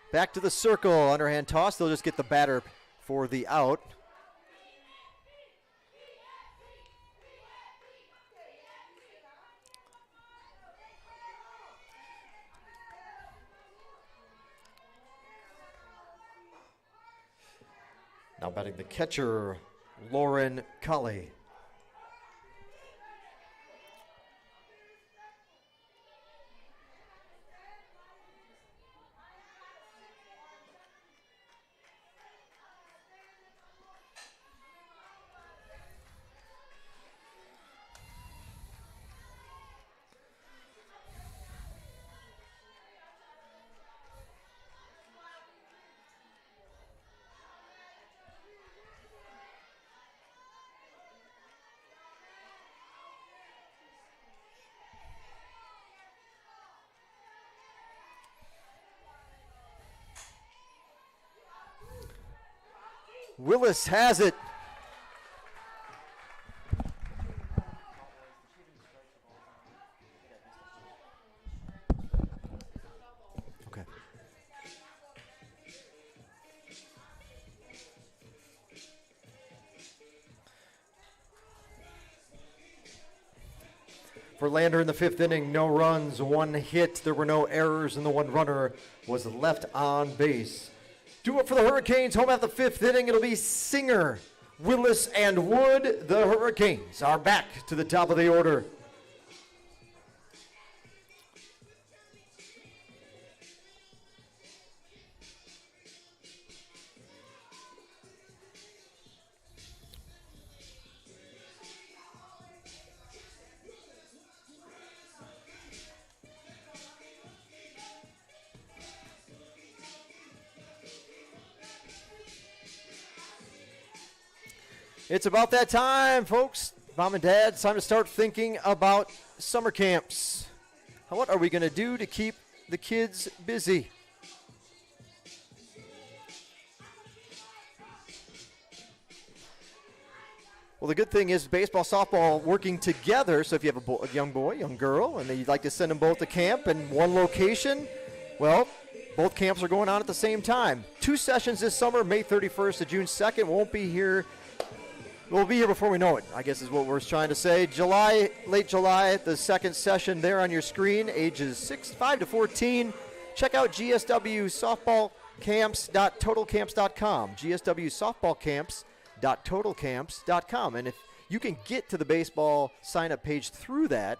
Back to the circle, underhand toss. They'll just get the batter for the out. Now batting the catcher, Lauren Colley. Willis has it. Okay. For Lander in the 5th inning, no runs, 1 hit. There were no errors, and the 1 runner was left on base. Do it for the Hurricanes. Home at the 5th inning. It'll be Singer, Willis, and Wood. The Hurricanes are back to the top of the order. It's about that time, folks. Mom and Dad, it's time to start thinking about summer camps. What are we going to do to keep the kids busy? Well, the good thing is baseball, softball working together. So if you have a young boy, young girl, and you'd like to send them both to camp in one location, well, both camps are going on at the same time. 2 sessions this summer, May 31st to June 2nd. Won't be here. We'll be here before we know it, I guess is what we're trying to say. Late July, the second session there on your screen, ages 5 to 14. Check out gswsoftballcamps.totalcamps.com, gswsoftballcamps.totalcamps.com. And if you can get to the baseball sign-up page through that,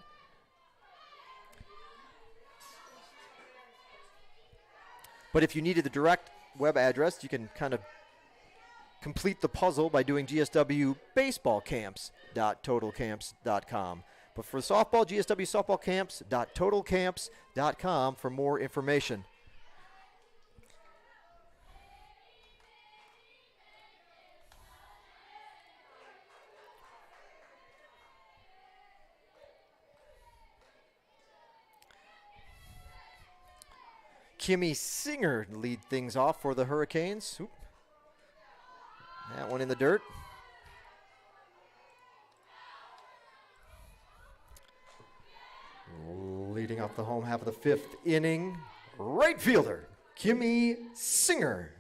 but if you needed the direct web address, you can kind of complete the puzzle by doing gswbaseballcamps.totalcamps.com. But for softball, gswsoftballcamps.totalcamps.com for more information. Kimmy Singer lead things off for the Hurricanes. Oop. That one in the dirt. Leading off the home half of the 5th inning, right fielder, Kimmy Singer.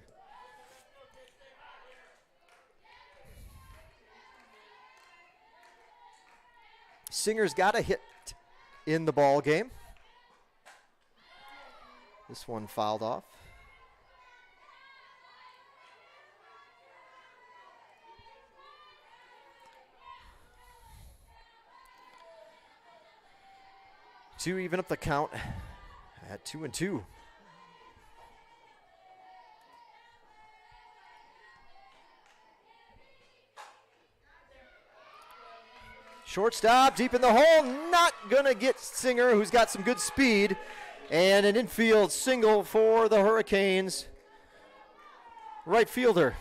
Singer's got a hit in the ball game. This one fouled off. To even up the count at 2-2. Shortstop deep in the hole, not gonna get Singer, who's got some good speed, and an infield single for the Hurricanes. Right fielder.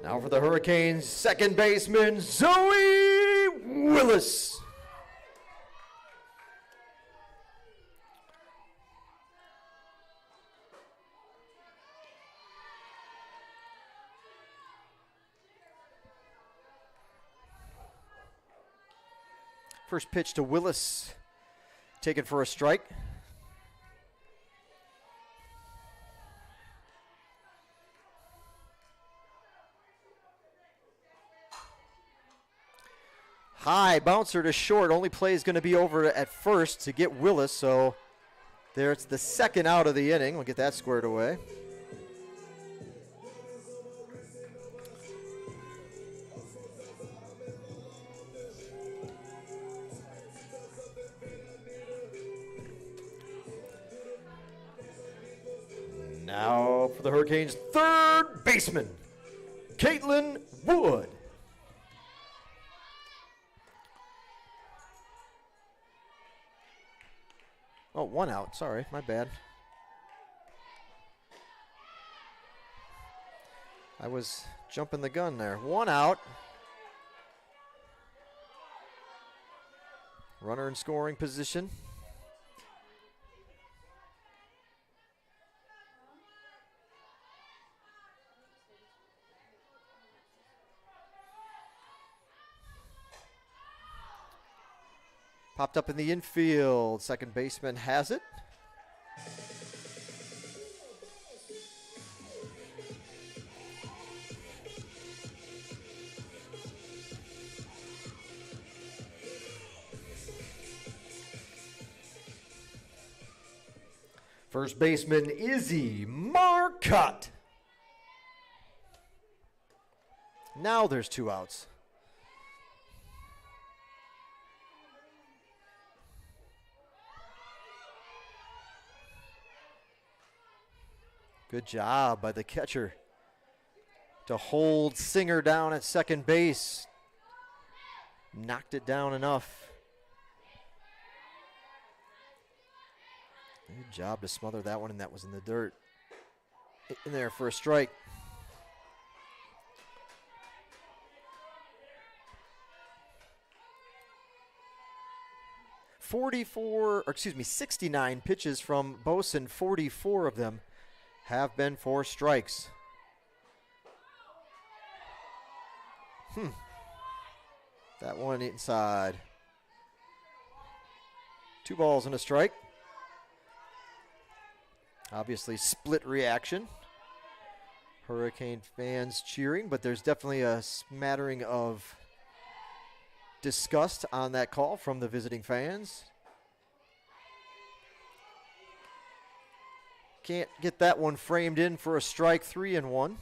Now for the Hurricanes, second baseman Zoe Willis. First pitch to Willis, taken for a strike. High bouncer to short. Only play is going to be over at first to get Willis. So there's the second out of the inning. We'll get that squared away. Now for the Hurricanes' third baseman, Caitlin Wood. Oh, one out. Sorry, my bad. I was jumping the gun there. One out. Runner in scoring position. Popped up in the infield. Second baseman has it. First baseman Izzy Marcotte. Now there's 2 outs. Good job by the catcher to hold Singer down at second base. knocked it down enough. Good job to smother that one, and that was in the dirt. In there for a strike. Or 69 pitches from Boson. 44 of them have been for strikes. That one inside. 2 balls and a strike. Obviously split reaction. Hurricane fans cheering, but there's definitely a smattering of disgust on that call from the visiting fans. Can't get that one framed in for a strike. 3-1.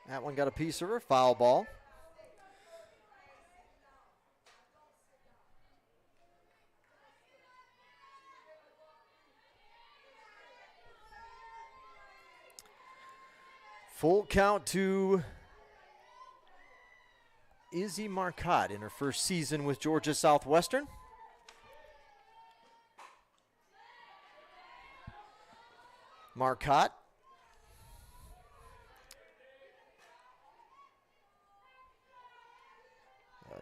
That one got a piece of her. Foul ball. Full count to Izzy Marcotte in her first season with Georgia Southwestern. Marcotte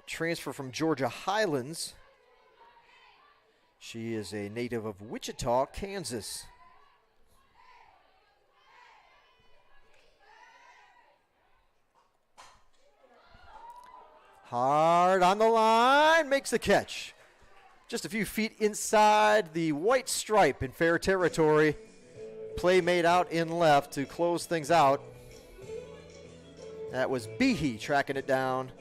transfer from Georgia Highlands. She is a native of Wichita, Kansas. Hard on the line, makes the catch. Just a few feet inside the white stripe in fair territory. Play made out in left to close things out. That was Behe tracking it down.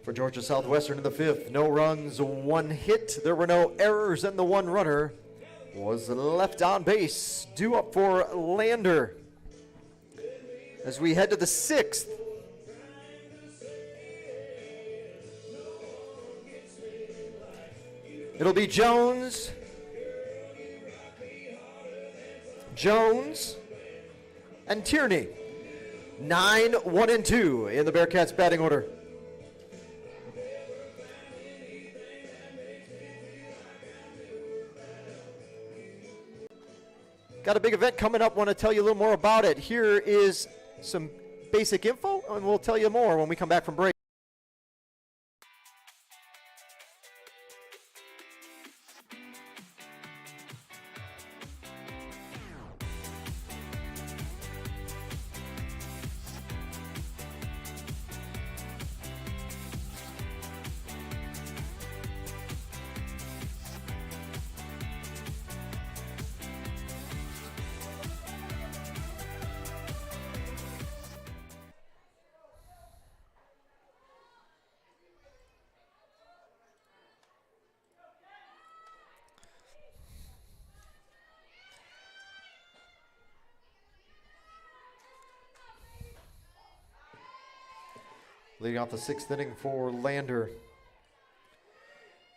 For Georgia Southwestern in the 5th, no runs, 1 hit. There were no errors, and the 1 runner was left on base. Due up for Lander. As we head to the 6th. It'll be Jones, and Tierney. 9, 1, and 2 in the Bearcats batting order. Got a big event coming up. Want to tell you a little more about it. Here is some basic info, and we'll tell you more when we come back from break. Leading off the 6th inning for Lander.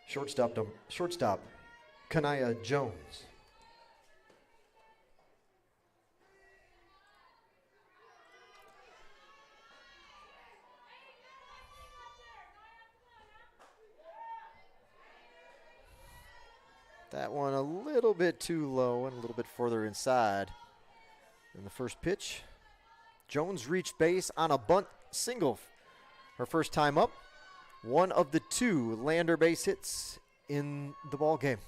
Shortstop Kanaya Jones. That one a little bit too low and a little bit further inside than the first pitch. Jones reached base on a bunt single. Her first time up, one of the 2 Lander base hits in the ball game.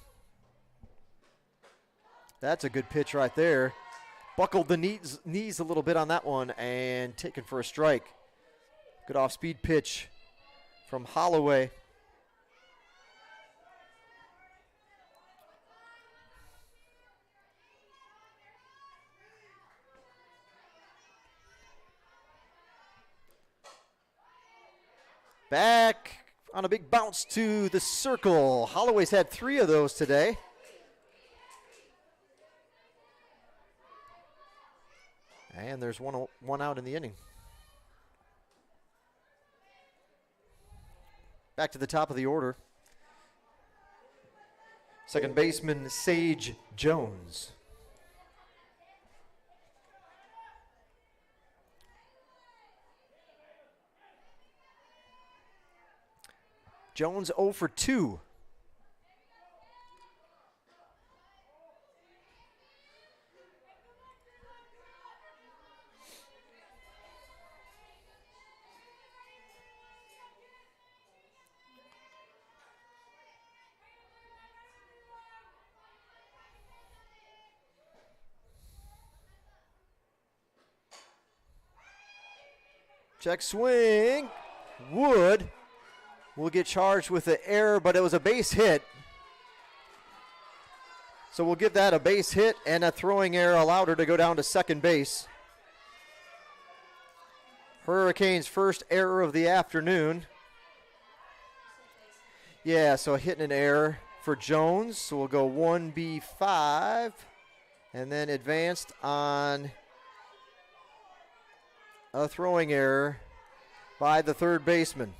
That's a good pitch right there. Buckled the knees a little bit on that one and taken for a strike. Good off-speed pitch from Holloway. Back on a big bounce to the circle. Holloway's had 3 of those today. And there's one out in the inning. Back to the top of the order. Second baseman, Sage Jones. Jones 0 for 2. Check swing. Wood will get charged with the error, but it was a base hit. So we'll give that a base hit, and a throwing error allowed her to go down to second base. Hurricanes' first error of the afternoon. Yeah, so hitting an error for Jones. So we'll go 1B5, and then advanced on a throwing error by the third baseman.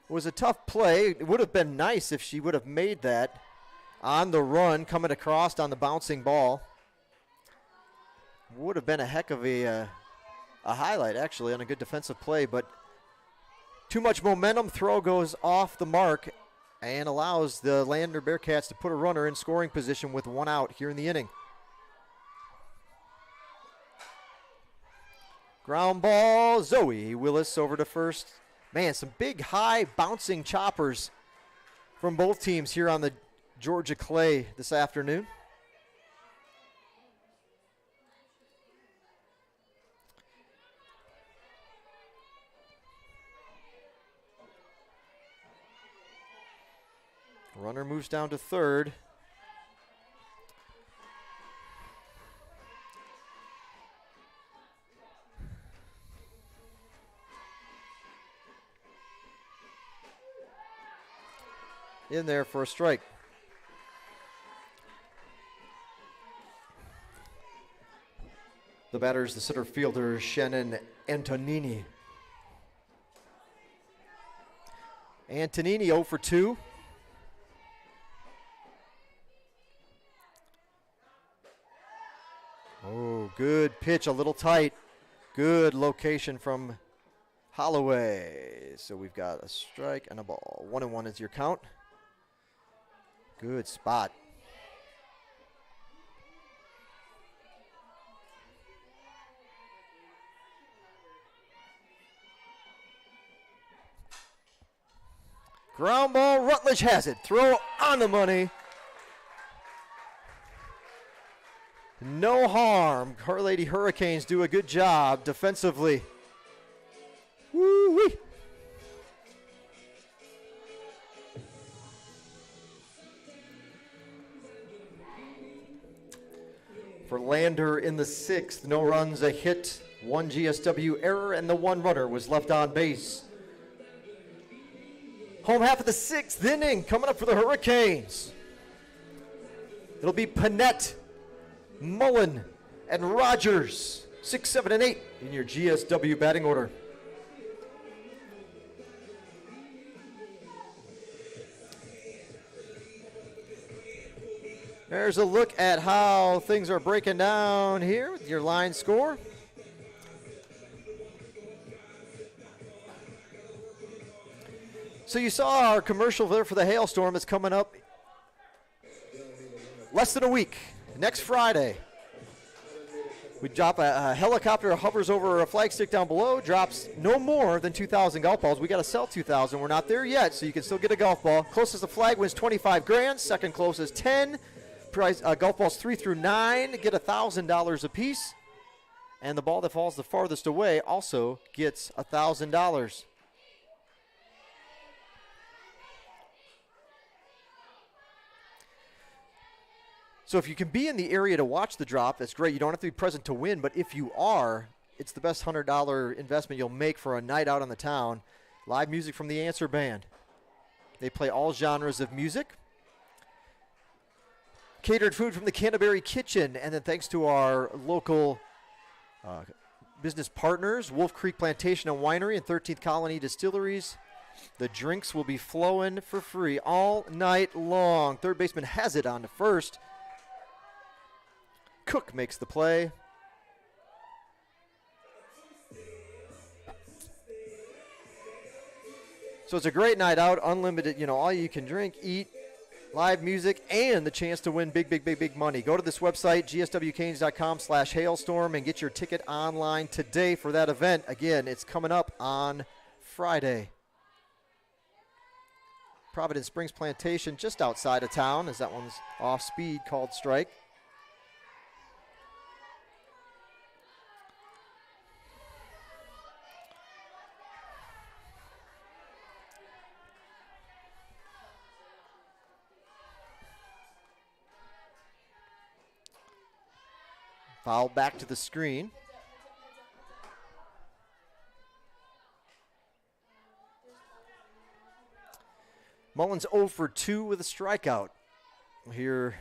It was a tough play. It would have been nice if she would have made that on the run, coming across on the bouncing ball. Would have been a heck of a highlight, actually, on a good defensive play, but too much momentum. Throw goes off the mark and allows the Lander Bearcats to put a runner in scoring position with 1 out here in the inning. Ground ball, Zoe Willis over to first. Man, some big, high, bouncing choppers from both teams here on the Georgia clay this afternoon. Runner moves down to third. In there for a strike. The batter is the center fielder, Shannon Antonini. Antonini 0 for 2. Oh, good pitch, a little tight. Good location from Holloway. So we've got a strike and a ball. 1-1 is your count. Good spot. Ground ball, Rutledge has it. Throw on the money. No harm. Our Lady Hurricanes do a good job defensively. Woo-wee. For Lander in the 6th, no runs, a hit, 1 GSW error, and the 1 runner was left on base. Home half of the 6th inning coming up for the Hurricanes. It'll be Panette, Mullen, and Rogers, 6, 7, and 8 in your GSW batting order. There's a look at how things are breaking down here with your line score. So you saw our commercial there for the hailstorm. It's coming up less than a week, next Friday. We drop a helicopter, hovers over a flagstick down below, drops no more than 2,000 golf balls. We got to sell 2,000. We're not there yet, so you can still get a golf ball. Closest to flag wins 25 grand. Second closest 10. Prize golf balls 3 through 9 get $1,000 a piece, and the ball that falls the farthest away also gets $1,000. So if you can be in the area to watch the drop, that's great. You don't have to be present to win, but if you are, it's the best $100 investment you'll make for a night out on the town. Live music from the Answer Band. They play all genres of music. Catered food from the Canterbury Kitchen, and then thanks to our local business partners, Wolf Creek Plantation and Winery and 13th Colony Distilleries, the drinks will be flowing for free all night long. Third baseman has it on to first. Cook makes the play. So it's a great night out, unlimited, all you can drink, eat, live music, and the chance to win big money. Go to this website, gswcanes.com/hailstorm, and get your ticket online today for that event. Again, it's coming up on Friday. Providence Springs Plantation just outside of town, as that one's off speed, called strike. Foul back to the screen. Mullins 0 for 2 with a strikeout here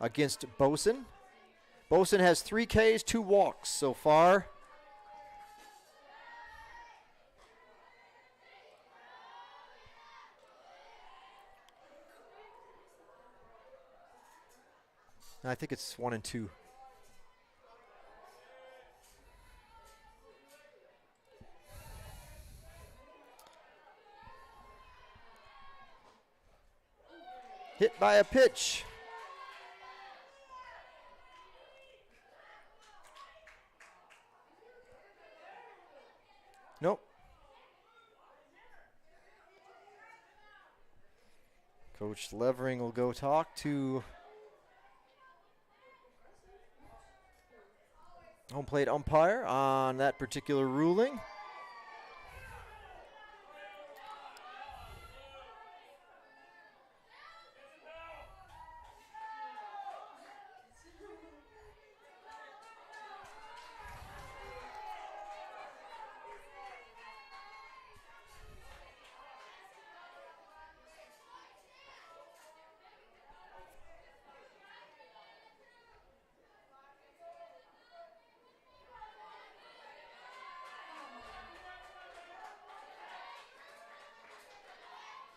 against Boson. Boson has 3 Ks, 2 walks so far. I think it's 1 and 2. Hit by a pitch. Nope. Coach Levering will go talk to home plate umpire on that particular ruling.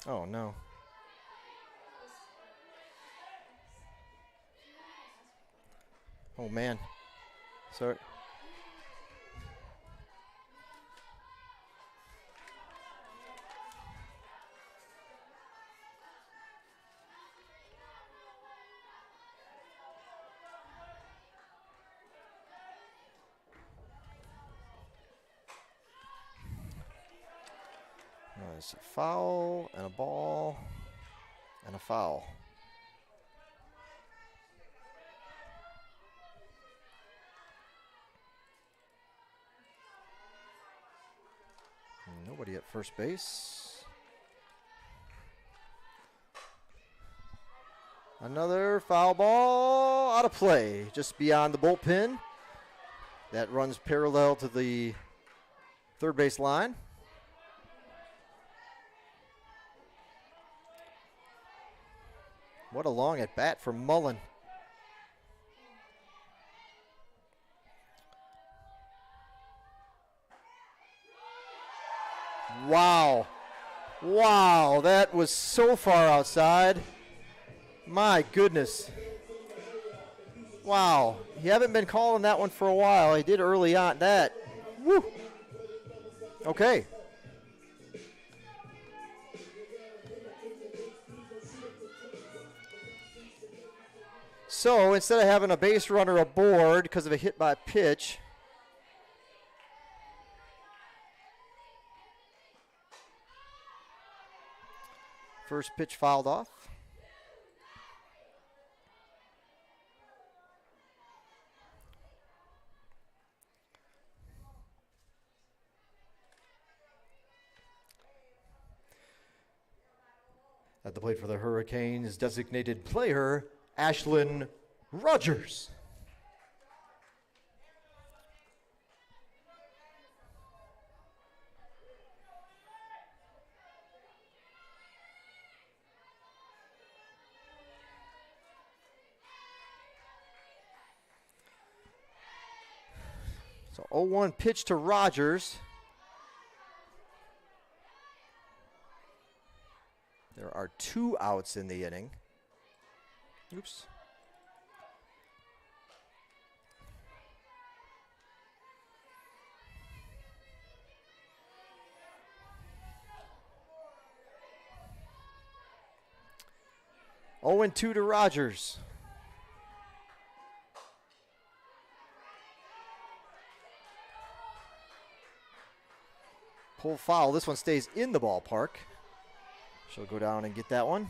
Oh, no. Oh, man. Sorry. There's a foul and a ball and a foul. Nobody at first base. Another foul ball out of play, just beyond the bullpen. That runs parallel to the third base line. What a long at bat for Mullen. Wow. Wow, that was so far outside. My goodness. Wow. You haven't been calling that one for a while. He did early on that. Woo. Okay. So instead of having a base runner aboard because of a hit by pitch, first pitch fouled off. At the plate for the Hurricanes, designated player Ashlyn Rogers. So 0-1 pitch to Rogers. There are 2 outs in the inning. Oops. Oh, and 2 to Rogers. Pull foul. This one stays in the ballpark. She'll go down and get that one.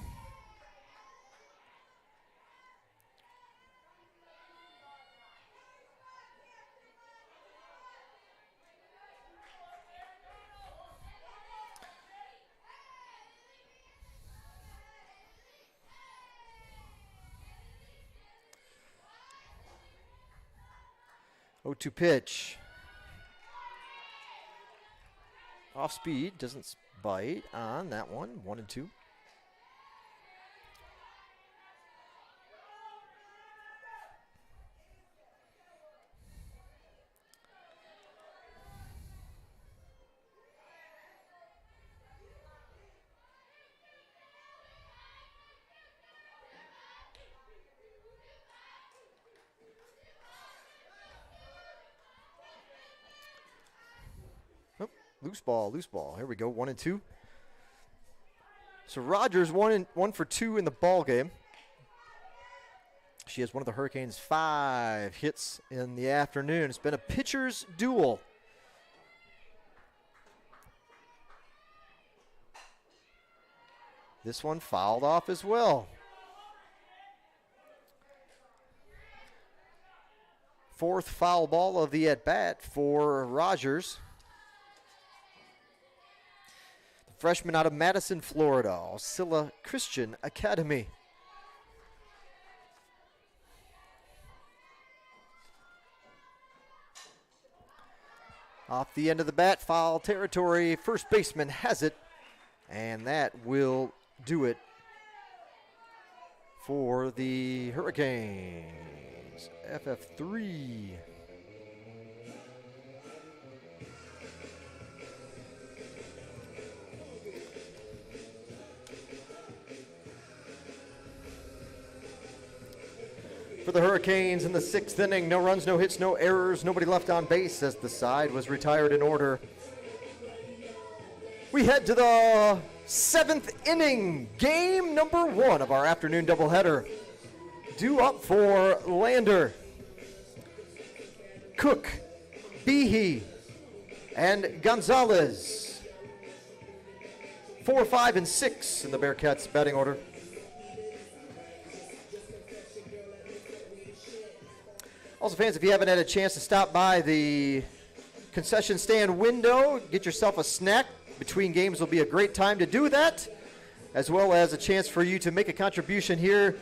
Oh, 2 pitch. Off speed, doesn't bite on that one. 1 and 2. Loose ball, loose ball. Here we go, 1 and 2. So Rogers 1 for 2 in the ball game. She has one of the Hurricanes' 5 hits in the afternoon. It's been a pitcher's duel. This one fouled off as well. 4th foul ball of the at-bat for Rogers. Freshman out of Madison, Florida, Osceola Christian Academy. Off the end of the bat, foul territory. First baseman has it, and that will do it for the Hurricanes. FF3. For the Hurricanes in the 6th inning, no runs, no hits, no errors, nobody left on base as the side was retired in order. We head to the 7th inning, game number 1 of our afternoon doubleheader. Due up for Lander, Cook, Behe, and Gonzalez. 4, 5, and 6 in the Bearcats batting order. Also, fans, if you haven't had a chance to stop by the concession stand window, get yourself a snack. Between games will be a great time to do that, as well as a chance for you to make a contribution here.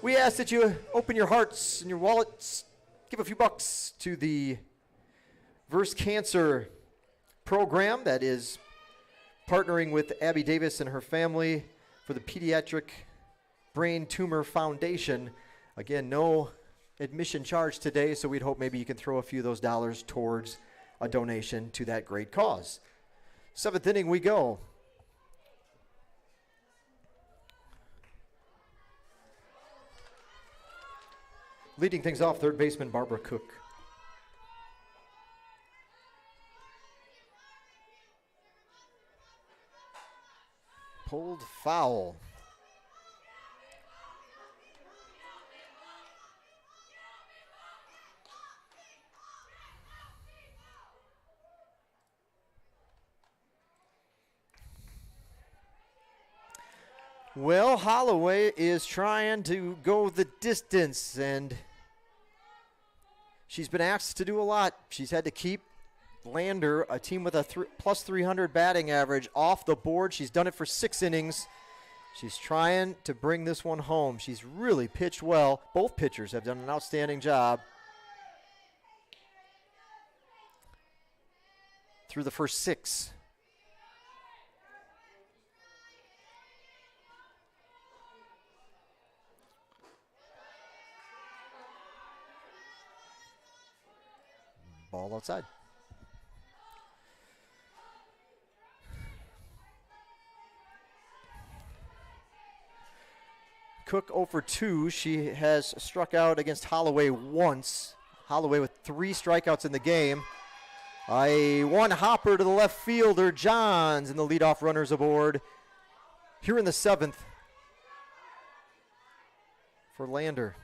We ask that you open your hearts and your wallets, give a few bucks to the Verse Cancer program that is partnering with Abby Davis and her family for the Pediatric Brain Tumor Foundation. Again, no admission charge today, so we'd hope maybe you can throw a few of those dollars towards a donation to that great cause. 7th inning we go. Leading things off, third baseman Barbara Cook. Pulled foul. Well, Holloway is trying to go the distance, and she's been asked to do a lot. She's had to keep Lander, a team with a plus 300 batting average, off the board. She's done it for 6 innings, She's trying to bring this one home. She's really pitched well. Both pitchers have done an outstanding job through the first 6. Ball outside. Cook 0 for 2. She has struck out against Holloway once. Holloway with 3 strikeouts in the game. A one hopper to the left fielder, Johns, and the leadoff runners aboard here in the 7th for Lander.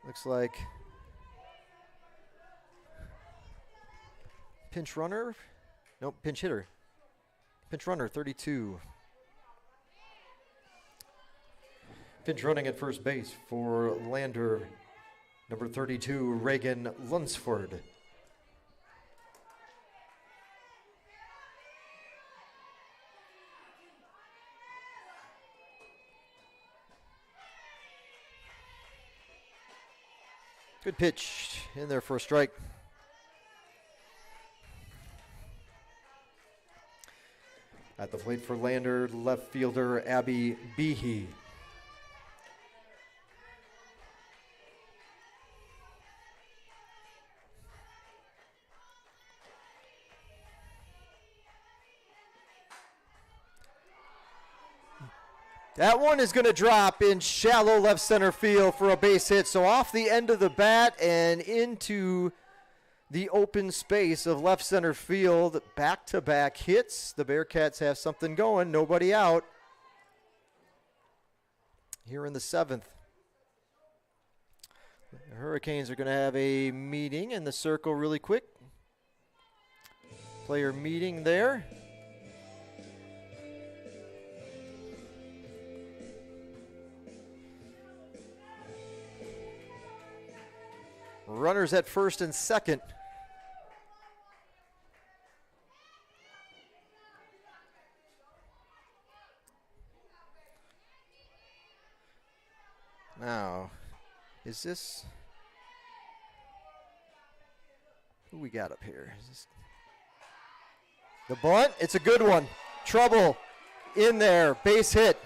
Looks like pinch runner. Nope, pinch hitter. Pinch runner, 32. Pinch running at first base for Lander, number 32, Reagan Lunsford. Good pitch in there for a strike. At the plate for Lander, left fielder Abby Behe. That one is going to drop in shallow left center field for a base hit. So off the end of the bat and into the open space of left center field. Back-to-back hits. The Bearcats have something going. Nobody out here in the 7th. The Hurricanes are going to have a meeting in the circle really quick. Player meeting there. Runners at first and second. Now, is this who we got up here? Is this the bunt? It's a good one. Trouble in there. Base hit.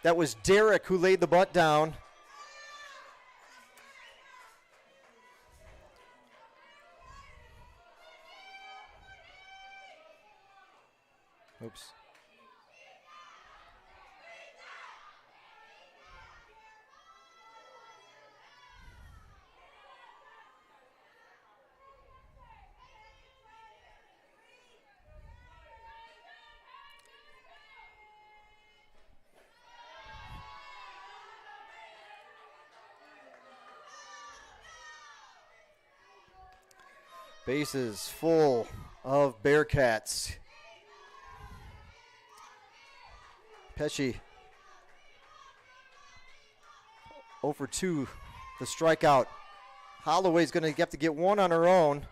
That was Derek who laid the bunt down. Oops. Bases full of Bearcats. Pesci 0 for 2, the strikeout. Holloway's going to have to get one on her own.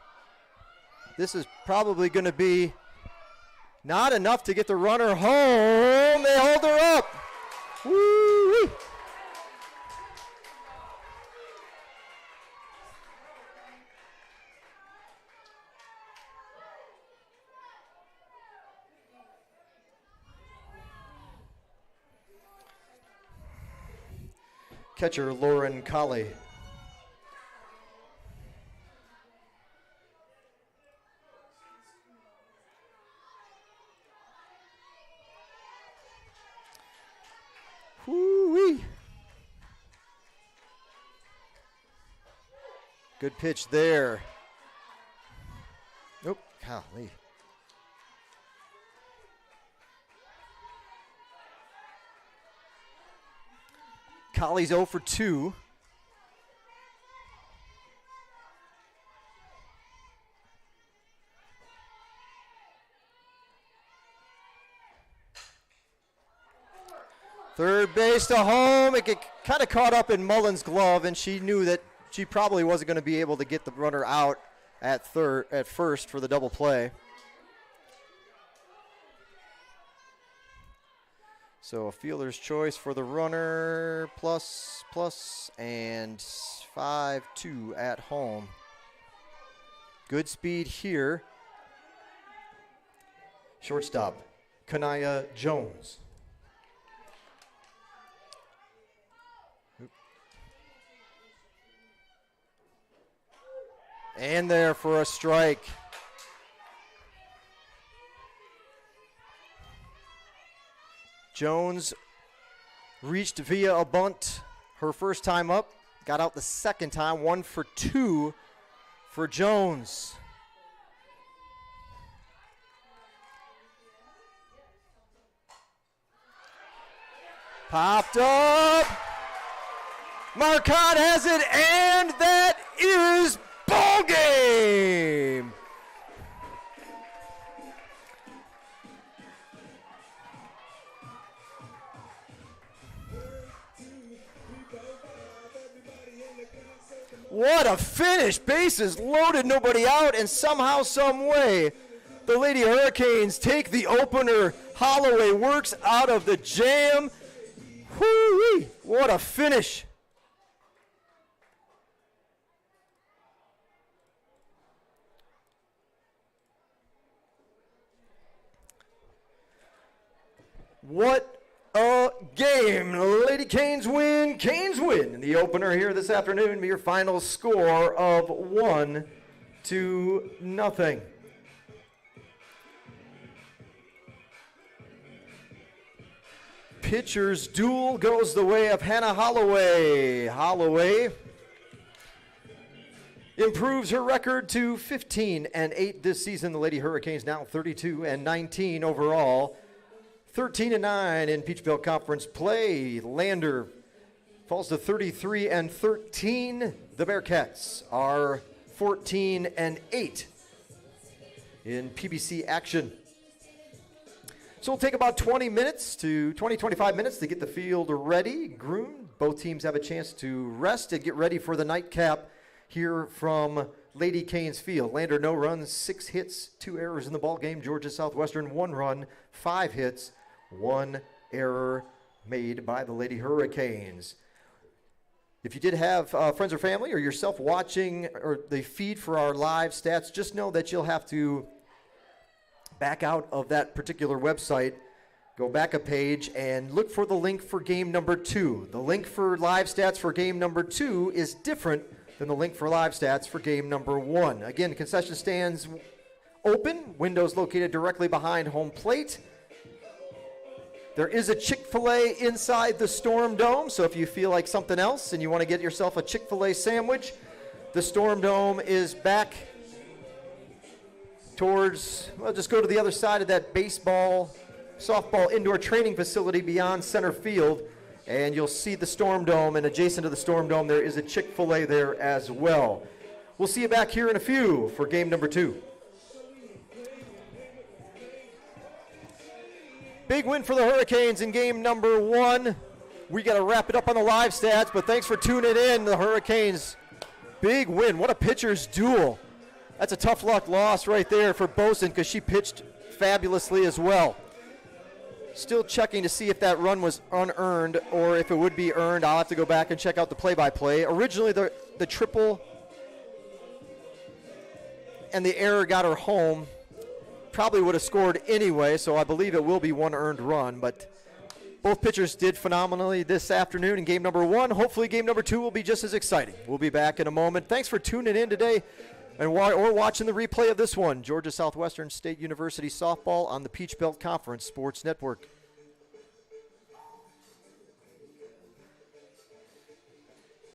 This is probably going to be not enough to get the runner home. They hold her up. Woo-wee. Catcher Lauren Colley. Whoo-wee. Good pitch there. Nope, golly. Colley's 0 for 2. Third base to home. It get kind of caught up in Mullen's glove, and she knew that she probably wasn't going to be able to get the runner out at first for the double play. So a fielder's choice for the runner, plus, and 5-2 at home. Good speed here. Shortstop, Kanaya Jones. And there for a strike. Jones reached via a bunt her first time up, got out the second time, 1 for 2 for Jones. Popped up. Marcotte has it, and that is ball game. What a finish. Bases loaded, nobody out, and somehow, some way, the Lady Hurricanes take the opener. Holloway works out of the jam. Whoo-wee. What a finish. What a game. Lady Canes win. Canes win in the opener here this afternoon. Your final score of 1-0. Pitcher's duel goes the way of Hannah Holloway. Holloway improves her record to 15-8 this season. The Lady Hurricanes now 32-19 overall. 13-9 in Peach Belt Conference play. Lander falls to 33-13. The Bearcats are 14-8 in PBC action. So we'll take about 25 minutes to get the field ready, groomed. Both teams have a chance to rest and get ready for the nightcap here from Lady Canes Field. Lander, no runs, 6 hits, 2 errors in the ball game. Georgia Southwestern, 1 run, 5 hits, 1 error made by the Lady Hurricanes. If you did have friends or family or yourself watching or the feed for our live stats, just know that you'll have to back out of that particular website, go back a page, and look for the link for game number 2. The link for live stats for game number 2 is different than the link for live stats for game number 1. Again, concession stands open, windows located directly behind home plate. There is a Chick-fil-A inside the Storm Dome, so if you feel like something else and you want to get yourself a Chick-fil-A sandwich, the Storm Dome is back towards, well, just go to the other side of that baseball, softball indoor training facility beyond center field, and you'll see the Storm Dome, and adjacent to the Storm Dome there is a Chick-fil-A there as well. We'll see you back here in a few for game number 2. Big win for the Hurricanes in game number 1. We got to wrap it up on the live stats, but thanks for tuning in. The Hurricanes, big win. What a pitcher's duel. That's a tough luck loss right there for Boson because she pitched fabulously as well. Still checking to see if that run was unearned or if it would be earned. I'll have to go back and check out the play-by-play. Originally, the triple and the error got her home. Probably would have scored anyway, so I believe it will be 1 earned run. But both pitchers did phenomenally this afternoon in game number 1. Hopefully game number 2 will be just as exciting. We'll be back in a moment. Thanks for tuning in today or watching the replay of this one. Georgia Southwestern State University softball on the Peach Belt Conference Sports Network.